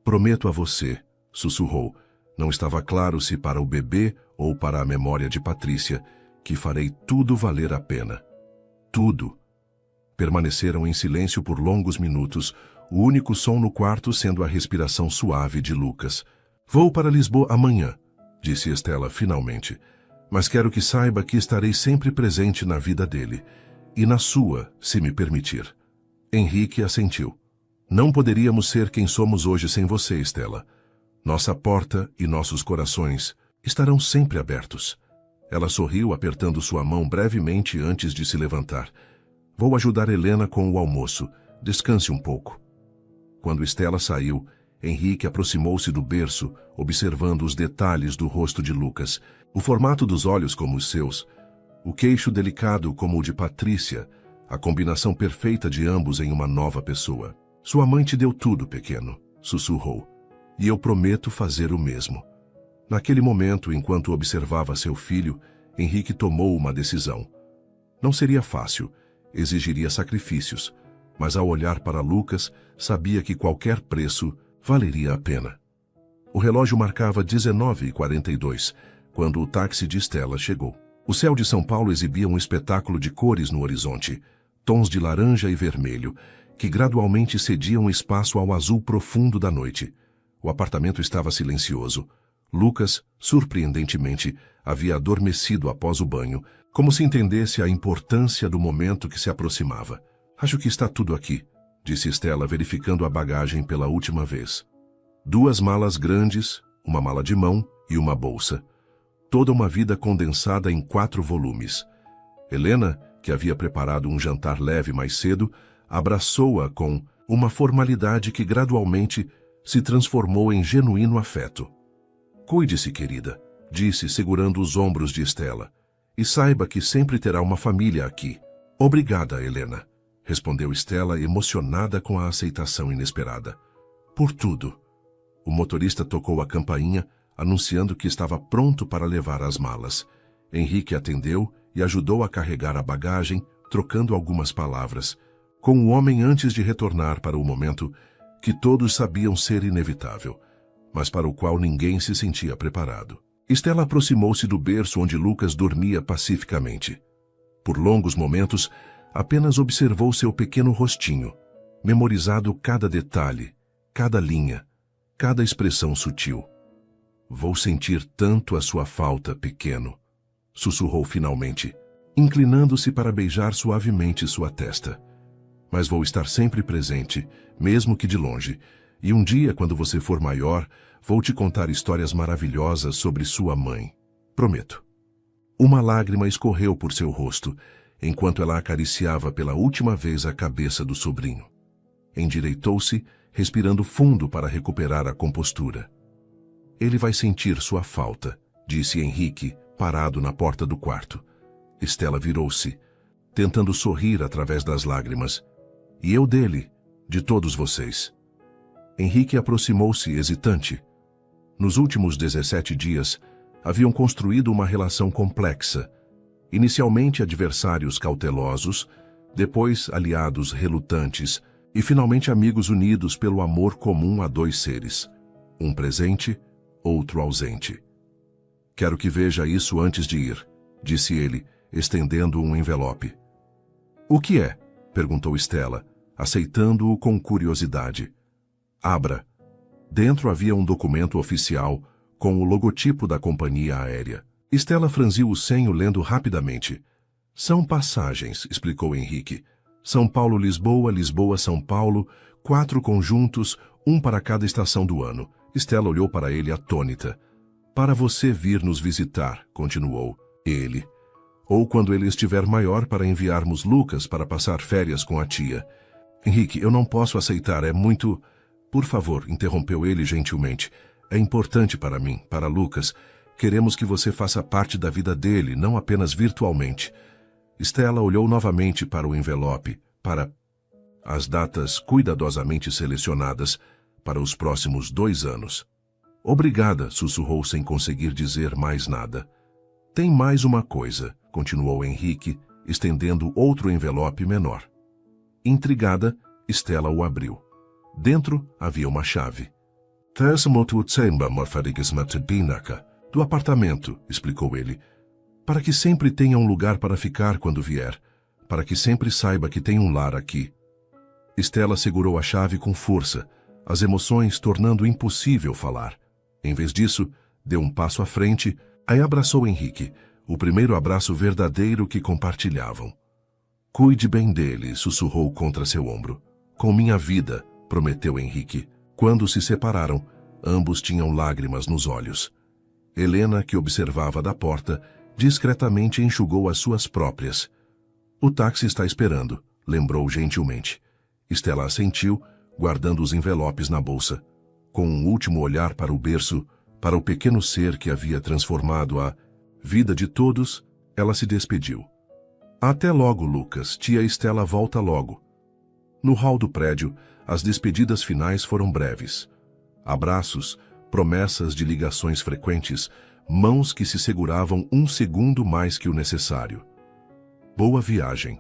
Prometo a você, sussurrou. Não estava claro se para o bebê ou para a memória de Patrícia, que farei tudo valer a pena. Tudo. Permaneceram em silêncio por longos minutos, o único som no quarto sendo a respiração suave de Lucas. Vou para Lisboa amanhã, disse Stella finalmente. Mas quero que saiba que estarei sempre presente na vida dele, e na sua, se me permitir. Henrique assentiu. Não poderíamos ser quem somos hoje sem você, Stella. Nossa porta e nossos corações estarão sempre abertos. Ela sorriu, apertando sua mão brevemente antes de se levantar. Vou ajudar Helena com o almoço. Descanse um pouco. Quando Stella saiu, Henrique aproximou-se do berço, observando os detalhes do rosto de Lucas, o formato dos olhos como os seus, o queixo delicado como o de Patrícia, a combinação perfeita de ambos em uma nova pessoa. Sua mãe te deu tudo, pequeno, sussurrou. E eu prometo fazer o mesmo. Naquele momento, enquanto observava seu filho, Henrique tomou uma decisão. Não seria fácil, exigiria sacrifícios, mas ao olhar para Lucas, sabia que qualquer preço valeria a pena. O relógio marcava 19h42, quando o táxi de Stella chegou. O céu de São Paulo exibia um espetáculo de cores no horizonte, tons de laranja e vermelho, que gradualmente cediam espaço ao azul profundo da noite. O apartamento estava silencioso. Lucas, surpreendentemente, havia adormecido após o banho, como se entendesse a importância do momento que se aproximava. Acho que está tudo aqui, disse Stella, verificando a bagagem pela última vez. 2 malas grandes, uma mala de mão e uma bolsa. toda uma vida condensada em 4 volumes. Helena, que havia preparado um jantar leve mais cedo, abraçou-a com uma formalidade que gradualmente se transformou em genuíno afeto. Cuide-se, querida, disse, segurando os ombros de Stella, e saiba que sempre terá uma família aqui. Obrigada, Helena, respondeu Stella, emocionada com a aceitação inesperada. Por tudo. O motorista tocou a campainha, anunciando que estava pronto para levar as malas. Henrique atendeu e ajudou a carregar a bagagem, trocando algumas palavras, com o homem antes de retornar para o momento que todos sabiam ser inevitável, mas para o qual ninguém se sentia preparado. Stella aproximou-se do berço onde Lucas dormia pacificamente. Por longos momentos, apenas observou seu pequeno rostinho, memorizado cada detalhe, cada linha, cada expressão sutil. Vou sentir tanto a sua falta, pequeno, sussurrou finalmente, inclinando-se para beijar suavemente sua testa. Mas vou estar sempre presente, mesmo que de longe, e um dia, quando você for maior, vou te contar histórias maravilhosas sobre sua mãe. Prometo. Uma lágrima escorreu por seu rosto, enquanto ela acariciava pela última vez a cabeça do sobrinho. Endireitou-se, respirando fundo para recuperar a compostura. Ele vai sentir sua falta, disse Henrique, parado na porta do quarto. Stella virou-se, tentando sorrir através das lágrimas. E eu dele, de todos vocês. Henrique aproximou-se hesitante. Nos últimos 17 dias, haviam construído uma relação complexa. Inicialmente adversários cautelosos, depois aliados relutantes e finalmente amigos unidos pelo amor comum a 2 seres. Um presente, outro ausente. Quero que veja isso antes de ir, disse ele, estendendo um envelope. O que é? Perguntou Stella, aceitando-o com curiosidade. Abra. Dentro havia um documento oficial com o logotipo da companhia aérea. Stella franziu o senho lendo rapidamente. São passagens, explicou Henrique. São Paulo-Lisboa, Lisboa-São Paulo, 4 conjuntos, um para cada estação do ano. Stella olhou para ele atônita. Para você vir nos visitar, continuou ele. Ou quando ele estiver maior para enviarmos Lucas para passar férias com a tia. Henrique, eu não posso aceitar, é muito... Por favor, interrompeu ele gentilmente. É importante para mim, para Lucas. Queremos que você faça parte da vida dele, não apenas virtualmente. Stella olhou novamente para o envelope, para as datas cuidadosamente selecionadas para os próximos 2 anos. Obrigada, sussurrou sem conseguir dizer mais nada. Tem mais uma coisa, continuou Henrique, estendendo outro envelope menor. Intrigada, Stella o abriu. Dentro havia uma chave. Do apartamento, explicou ele, para que sempre tenha um lugar para ficar quando vier, para que sempre saiba que tem um lar aqui. Stella segurou a chave com força, as emoções tornando impossível falar. Em vez disso, deu um passo à frente, aí abraçou Henrique, o primeiro abraço verdadeiro que compartilhavam. Cuide bem dele, sussurrou contra seu ombro. Com minha vida, prometeu Henrique. Quando se separaram, ambos tinham lágrimas nos olhos. Helena, que observava da porta, discretamente enxugou as suas próprias. O táxi está esperando, lembrou gentilmente. Stella assentiu, guardando os envelopes na bolsa. Com um último olhar para o berço, para o pequeno ser que havia transformado a vida de todos, ela se despediu. Até logo, Lucas. Tia Stella volta logo. No hall do prédio, as despedidas finais foram breves. Abraços, promessas de ligações frequentes, mãos que se seguravam um segundo mais que o necessário. Boa viagem,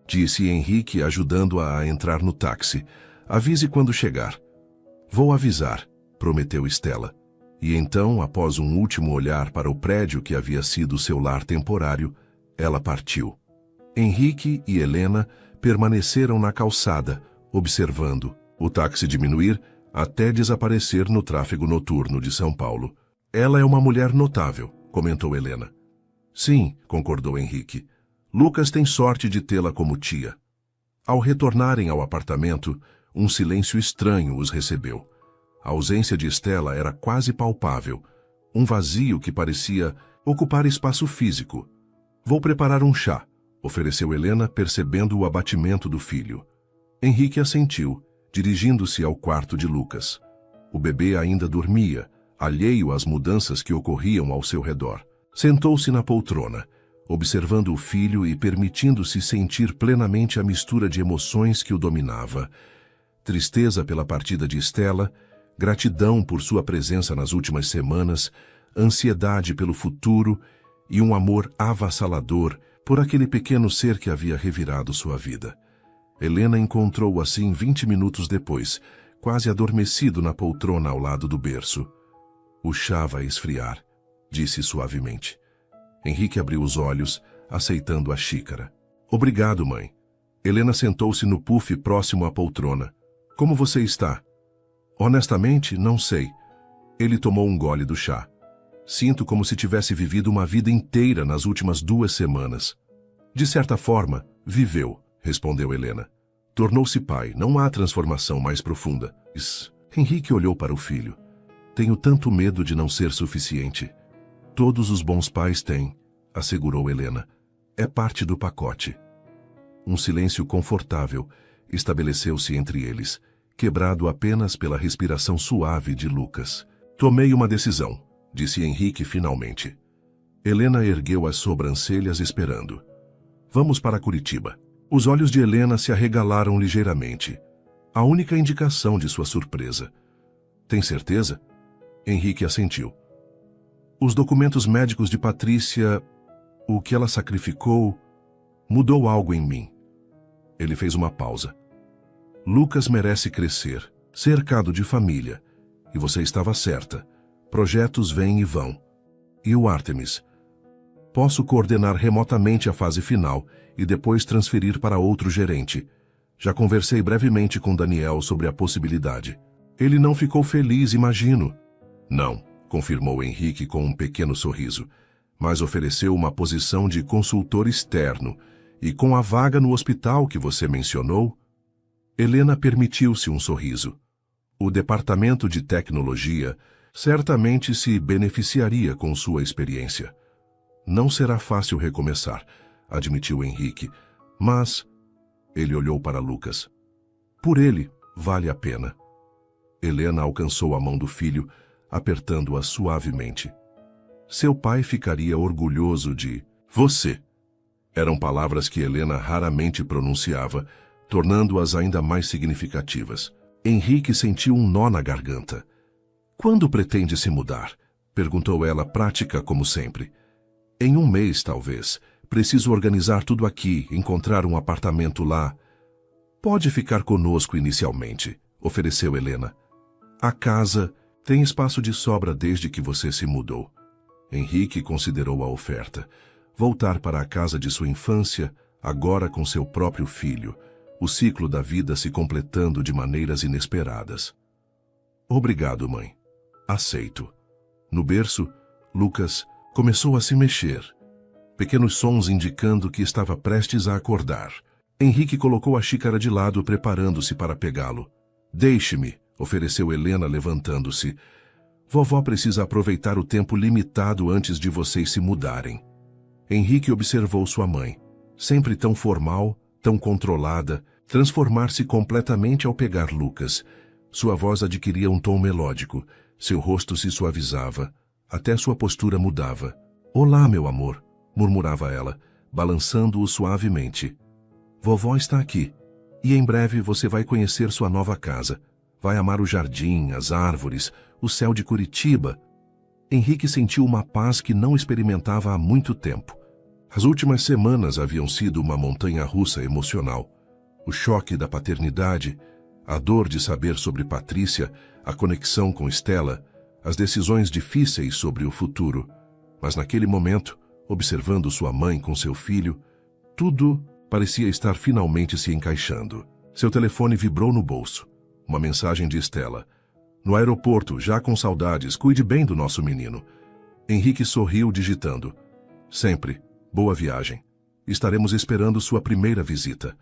disse Henrique, ajudando-a a entrar no táxi. Avise quando chegar. Vou avisar, prometeu Stella. E então, após um último olhar para o prédio que havia sido seu lar temporário, ela partiu. Henrique e Helena permaneceram na calçada, observando o táxi diminuir até desaparecer no tráfego noturno de São Paulo. Ela é uma mulher notável, comentou Helena. Sim, concordou Henrique. Lucas tem sorte de tê-la como tia. Ao retornarem ao apartamento, um silêncio estranho os recebeu. A ausência de Stella era quase palpável, um vazio que parecia Ocupar espaço físico. Vou preparar um chá, ofereceu Helena, percebendo o abatimento do filho. Henrique assentiu, dirigindo-se ao quarto de Lucas. O bebê ainda dormia, alheio às mudanças que ocorriam ao seu redor. Sentou-se na poltrona, observando o filho e permitindo-se sentir plenamente a mistura de emoções que o dominava. Tristeza pela partida de Stella, gratidão por sua presença nas últimas semanas, ansiedade pelo futuro e um amor avassalador por aquele pequeno ser que havia revirado sua vida. Helena encontrou-o assim 20 minutos depois, quase adormecido na poltrona ao lado do berço. O chá vai esfriar, disse suavemente. Henrique abriu os olhos, aceitando a xícara. Obrigado, mãe. Helena sentou-se no puff próximo à poltrona. Como você está? Honestamente, não sei. Ele tomou um gole do chá. Sinto como se tivesse vivido uma vida inteira nas últimas 2 semanas. De certa forma, viveu, respondeu Helena. Tornou-se pai, não há transformação mais profunda. Henrique olhou para o filho. Tenho tanto medo de não ser suficiente. Todos os bons pais têm, assegurou Helena. É parte do pacote. Um silêncio confortável estabeleceu-se entre eles, quebrado apenas pela respiração suave de Lucas. Tomei uma decisão, disse Henrique finalmente. Helena ergueu as sobrancelhas esperando. Vamos para Curitiba. Os olhos de Helena se arregalaram ligeiramente. A única indicação de sua surpresa. Tem certeza? Henrique assentiu. Os documentos médicos de Patrícia, o que ela sacrificou, mudou algo em mim. Ele fez uma pausa. Lucas merece crescer, cercado de família. E você estava certa. Projetos vêm e vão. E o Artemis? Posso coordenar remotamente a fase final e depois transferir para outro gerente. Já conversei brevemente com Daniel sobre a possibilidade. Ele não ficou feliz, imagino. Não, confirmou Henrique com um pequeno sorriso, mas ofereceu uma posição de consultor externo e com a vaga no hospital que você mencionou. Helena permitiu-se um sorriso. O departamento de tecnologia certamente se beneficiaria com sua experiência. Não será fácil recomeçar, admitiu Henrique, mas... Ele olhou para Lucas. Por ele, vale a pena. Helena alcançou a mão do filho, apertando-a suavemente. Seu pai ficaria orgulhoso de você. Eram palavras que Helena raramente pronunciava, tornando-as ainda mais significativas. Henrique sentiu um nó na garganta. Quando pretende se mudar? Perguntou ela, prática como sempre. Em 1 mês, talvez. Preciso organizar tudo aqui, encontrar um apartamento lá. Pode ficar conosco inicialmente, ofereceu Helena. A casa tem espaço de sobra desde que você se mudou. Henrique considerou a oferta. Voltar para a casa de sua infância, agora com seu próprio filho, o ciclo da vida se completando de maneiras inesperadas. Obrigado, mãe. Aceito. No berço, Lucas começou a se mexer. Pequenos sons indicando que estava prestes a acordar. Henrique colocou a xícara de lado, preparando-se para pegá-lo. Deixe-me, ofereceu Helena, levantando-se. Vovó precisa aproveitar o tempo limitado antes de vocês se mudarem. Henrique observou sua mãe, sempre tão formal, tão controlada, transformar-se completamente ao pegar Lucas. Sua voz adquiria um tom melódico, seu rosto se suavizava, até sua postura mudava. Olá, meu amor, murmurava ela, balançando-o suavemente. Vovó está aqui, e em breve você vai conhecer sua nova casa. Vai amar o jardim, as árvores, o céu de Curitiba. Henrique sentiu uma paz que não experimentava há muito tempo. As últimas semanas haviam sido uma montanha-russa emocional. O choque da paternidade, a dor de saber sobre Patrícia, a conexão com Stella, as decisões difíceis sobre o futuro. Mas naquele momento, observando sua mãe com seu filho, tudo parecia estar finalmente se encaixando. Seu telefone vibrou no bolso. Uma mensagem de Stella. No aeroporto, já com saudades, cuide bem do nosso menino. Henrique sorriu digitando. Sempre. Boa viagem. Estaremos esperando sua primeira visita.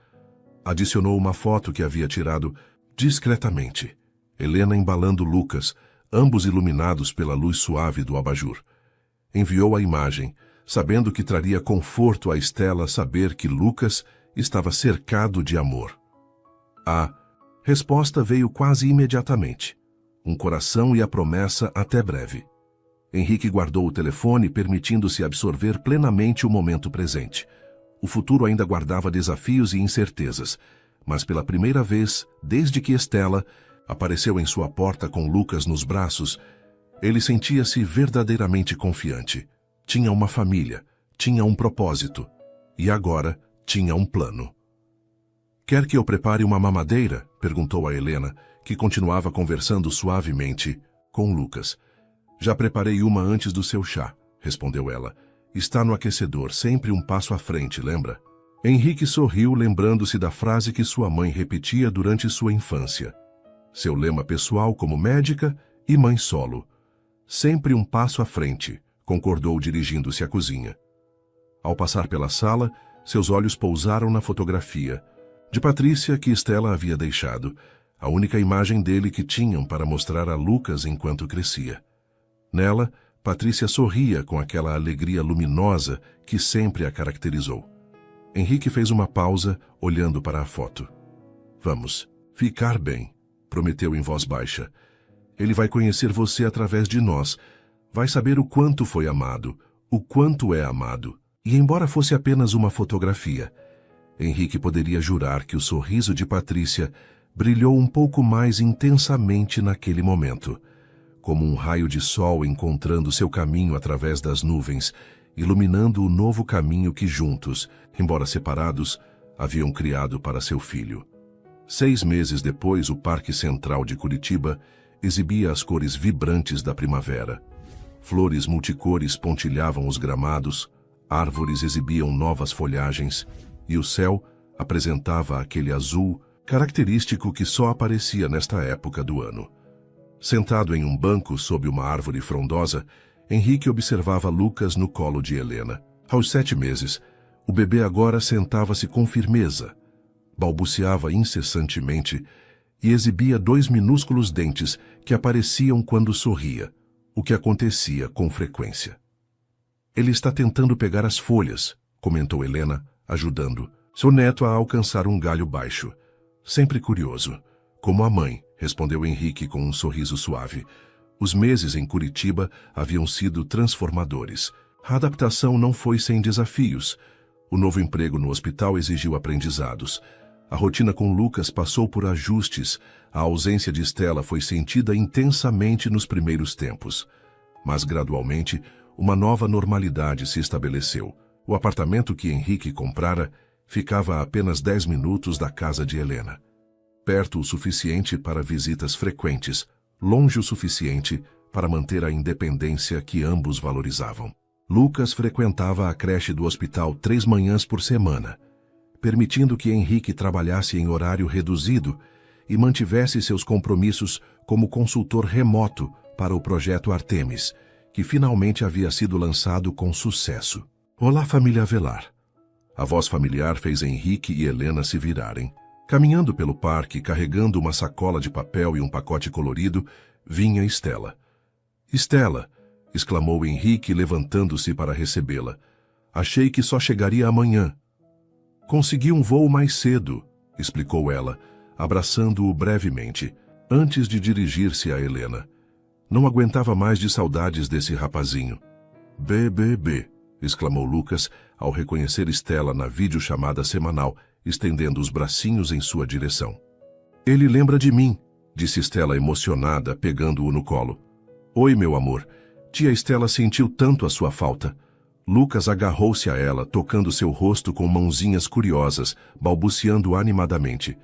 Adicionou uma foto que havia tirado discretamente. Helena embalando Lucas, ambos iluminados pela luz suave do abajur. Enviou a imagem, sabendo que traria conforto a Stella saber que Lucas estava cercado de amor. A resposta veio quase imediatamente. Um coração e a promessa até breve. Henrique guardou o telefone, permitindo-se absorver plenamente o momento presente. O futuro ainda guardava desafios e incertezas, mas pela primeira vez, desde que Stella apareceu em sua porta com Lucas nos braços, ele sentia-se verdadeiramente confiante. Tinha uma família, tinha um propósito, e agora tinha um plano. "Quer que eu prepare uma mamadeira?" perguntou a Helena, que continuava conversando suavemente com Lucas. "Já preparei uma antes do seu chá", respondeu ela. "Está no aquecedor, sempre um passo à frente, lembra?" Henrique sorriu, lembrando-se da frase que sua mãe repetia durante sua infância. Seu lema pessoal como médica e mãe solo. "Sempre um passo à frente", concordou dirigindo-se à cozinha. Ao passar pela sala, seus olhos pousaram na fotografia de Patrícia que Stella havia deixado, a única imagem dele que tinham para mostrar a Lucas enquanto crescia. Nela, Patrícia sorria com aquela alegria luminosa que sempre a caracterizou. Henrique fez uma pausa, olhando para a foto. "Vamos ficar bem", prometeu em voz baixa. "Ele vai conhecer você através de nós. Vai saber o quanto foi amado, o quanto é amado." E embora fosse apenas uma fotografia, Henrique poderia jurar que o sorriso de Patrícia brilhou um pouco mais intensamente naquele momento, como um raio de sol encontrando seu caminho através das nuvens, iluminando o novo caminho que juntos, embora separados, haviam criado para seu filho. 6 meses depois, o Parque Central de Curitiba exibia as cores vibrantes da primavera. Flores multicores pontilhavam os gramados, árvores exibiam novas folhagens, e o céu apresentava aquele azul característico que só aparecia nesta época do ano. Sentado em um banco sob uma árvore frondosa, Henrique observava Lucas no colo de Helena. Aos 7 meses, o bebê agora sentava-se com firmeza, balbuciava incessantemente e exibia 2 minúsculos dentes que apareciam quando sorria, o que acontecia com frequência. "Ele está tentando pegar as folhas", comentou Helena, ajudando seu neto a alcançar um galho baixo. "Sempre curioso." "Como a mãe", respondeu Henrique com um sorriso suave. Os meses em Curitiba haviam sido transformadores. A adaptação não foi sem desafios. O novo emprego no hospital exigiu aprendizados. A rotina com Lucas passou por ajustes. A ausência de Stella foi sentida intensamente nos primeiros tempos. Mas, gradualmente, uma nova normalidade se estabeleceu. O apartamento que Henrique comprara ficava a apenas 10 minutos da casa de Helena. Perto o suficiente para visitas frequentes, longe o suficiente para manter a independência que ambos valorizavam. Lucas frequentava a creche do hospital 3 manhãs por semana, permitindo que Henrique trabalhasse em horário reduzido e mantivesse seus compromissos como consultor remoto para o projeto Artemis, que finalmente havia sido lançado com sucesso. "Olá, família Avelar." A voz familiar fez Henrique e Helena se virarem. Caminhando pelo parque, carregando uma sacola de papel e um pacote colorido, vinha Stella. "Stella!" exclamou Henrique, levantando-se para recebê-la. "Achei que só chegaria amanhã." "Consegui um voo mais cedo", explicou ela, abraçando-o brevemente, antes de dirigir-se a Helena. Não aguentava mais de saudades desse rapazinho. "BBB", exclamou Lucas, ao reconhecer Stella na videochamada semanal, estendendo os bracinhos em sua direção. "Ele lembra de mim", disse Stella emocionada, pegando-o no colo. "Oi, meu amor. Tia Stella sentiu tanto a sua falta." Lucas agarrou-se a ela, tocando seu rosto com mãozinhas curiosas, balbuciando animadamente.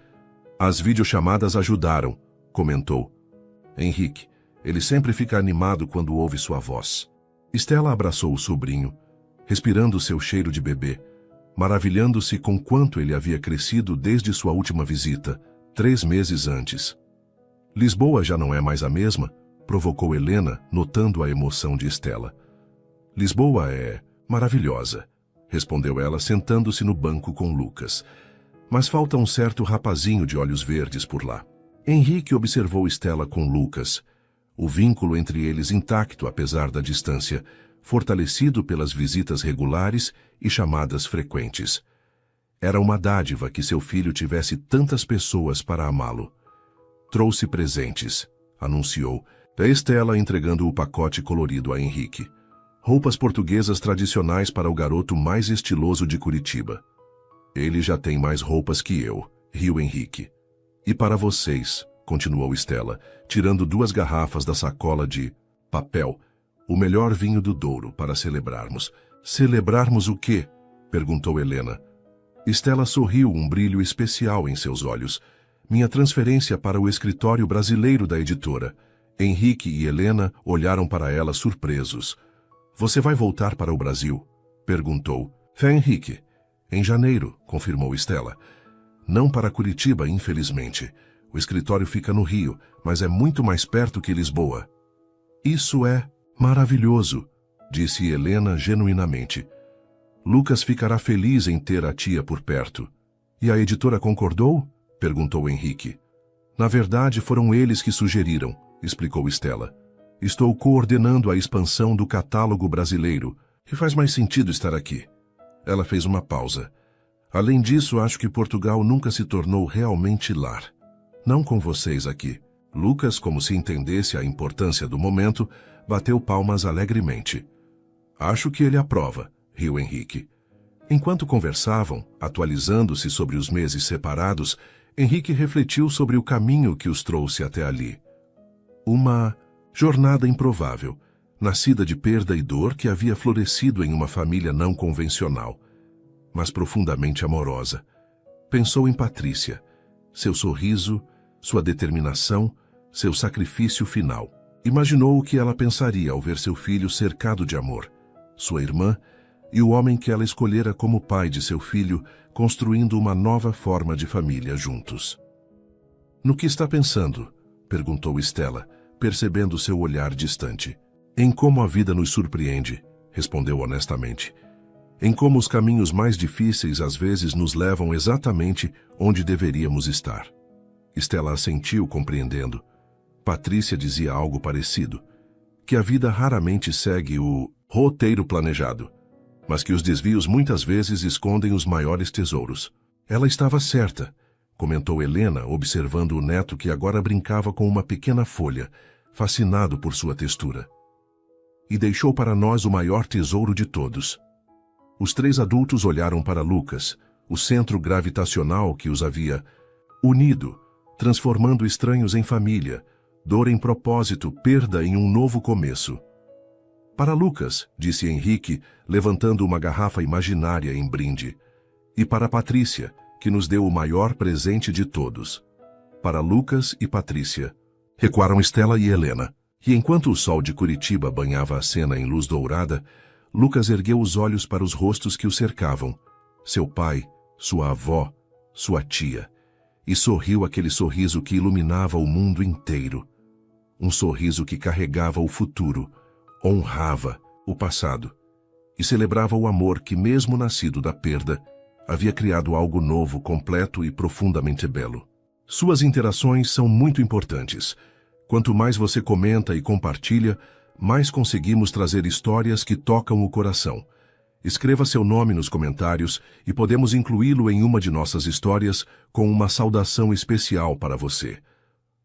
"As videochamadas ajudaram", comentou. "Henrique, ele sempre fica animado quando ouve sua voz." Stella abraçou o sobrinho, respirando seu cheiro de bebê, maravilhando-se com quanto ele havia crescido desde sua última visita, 3 meses antes. "Lisboa já não é mais a mesma?", provocou Helena, notando a emoção de Stella. "Lisboa é maravilhosa", respondeu ela, sentando-se no banco com Lucas. "Mas falta um certo rapazinho de olhos verdes por lá." Henrique observou Stella com Lucas. O vínculo entre eles intacto, apesar da distância, fortalecido pelas visitas regulares e chamadas frequentes. Era uma dádiva que seu filho tivesse tantas pessoas para amá-lo. Trouxe presentes, anunciou, Estela entregando o pacote colorido a Henrique. Roupas portuguesas tradicionais para o garoto mais estiloso de Curitiba. Ele já tem mais roupas que eu, riu Henrique. E para vocês, continuou Estela, tirando 2 garrafas da sacola de papel, o melhor vinho do Douro para celebrarmos. Celebrarmos o quê? Perguntou Helena. Estela sorriu, um brilho especial em seus olhos. Minha transferência para o escritório brasileiro da editora. Henrique e Helena olharam para ela surpresos. Você vai voltar para o Brasil? Perguntou. Henrique. Em janeiro, confirmou Estela. Não para Curitiba, infelizmente. O escritório fica no Rio, mas é muito mais perto que Lisboa. Isso é maravilhoso, disse Helena genuinamente. Lucas ficará feliz em ter a tia por perto. E a editora concordou? Perguntou Henrique. Na verdade, foram eles que sugeriram, explicou Estela. Estou coordenando a expansão do catálogo brasileiro, e faz mais sentido estar aqui. Ela fez uma pausa. Além disso, acho que Portugal nunca se tornou realmente lar. Não com vocês aqui. Lucas, como se entendesse a importância do momento, bateu palmas alegremente. Acho que ele aprova, riu Henrique. Enquanto conversavam, atualizando-se sobre os meses separados, Henrique refletiu sobre o caminho que os trouxe até ali. Uma jornada improvável, nascida de perda e dor que havia florescido em uma família não convencional, mas profundamente amorosa. Pensou em Patrícia, seu sorriso, sua determinação, seu sacrifício final. Imaginou o que ela pensaria ao ver seu filho cercado de amor, sua irmã e o homem que ela escolhera como pai de seu filho, construindo uma nova forma de família juntos. No que está pensando? Perguntou Estela, percebendo seu olhar distante. Em como a vida nos surpreende, respondeu honestamente. Em como os caminhos mais difíceis às vezes nos levam exatamente onde deveríamos estar. Estela assentiu, compreendendo. Patrícia dizia algo parecido, que a vida raramente segue o roteiro planejado, mas que os desvios muitas vezes escondem os maiores tesouros. Ela estava certa, comentou Helena, observando o neto que agora brincava com uma pequena folha, fascinado por sua textura. E deixou para nós o maior tesouro de todos. Os 3 adultos olharam para Lucas, o centro gravitacional que os havia unido, transformando estranhos em família, dor em propósito, perda em um novo começo. Para Lucas, disse Henrique, levantando uma garrafa imaginária em brinde. E para Patrícia, que nos deu o maior presente de todos. Para Lucas e Patrícia. Recuaram Estela e Helena. E enquanto o sol de Curitiba banhava a cena em luz dourada, Lucas ergueu os olhos para os rostos que o cercavam. Seu pai, sua avó, sua tia. E sorriu aquele sorriso que iluminava o mundo inteiro. Um sorriso que carregava o futuro, honrava o passado e celebrava o amor que, mesmo nascido da perda, havia criado algo novo, completo e profundamente belo. Suas interações são muito importantes. Quanto mais você comenta e compartilha, mais conseguimos trazer histórias que tocam o coração. Escreva seu nome nos comentários e podemos incluí-lo em uma de nossas histórias com uma saudação especial para você.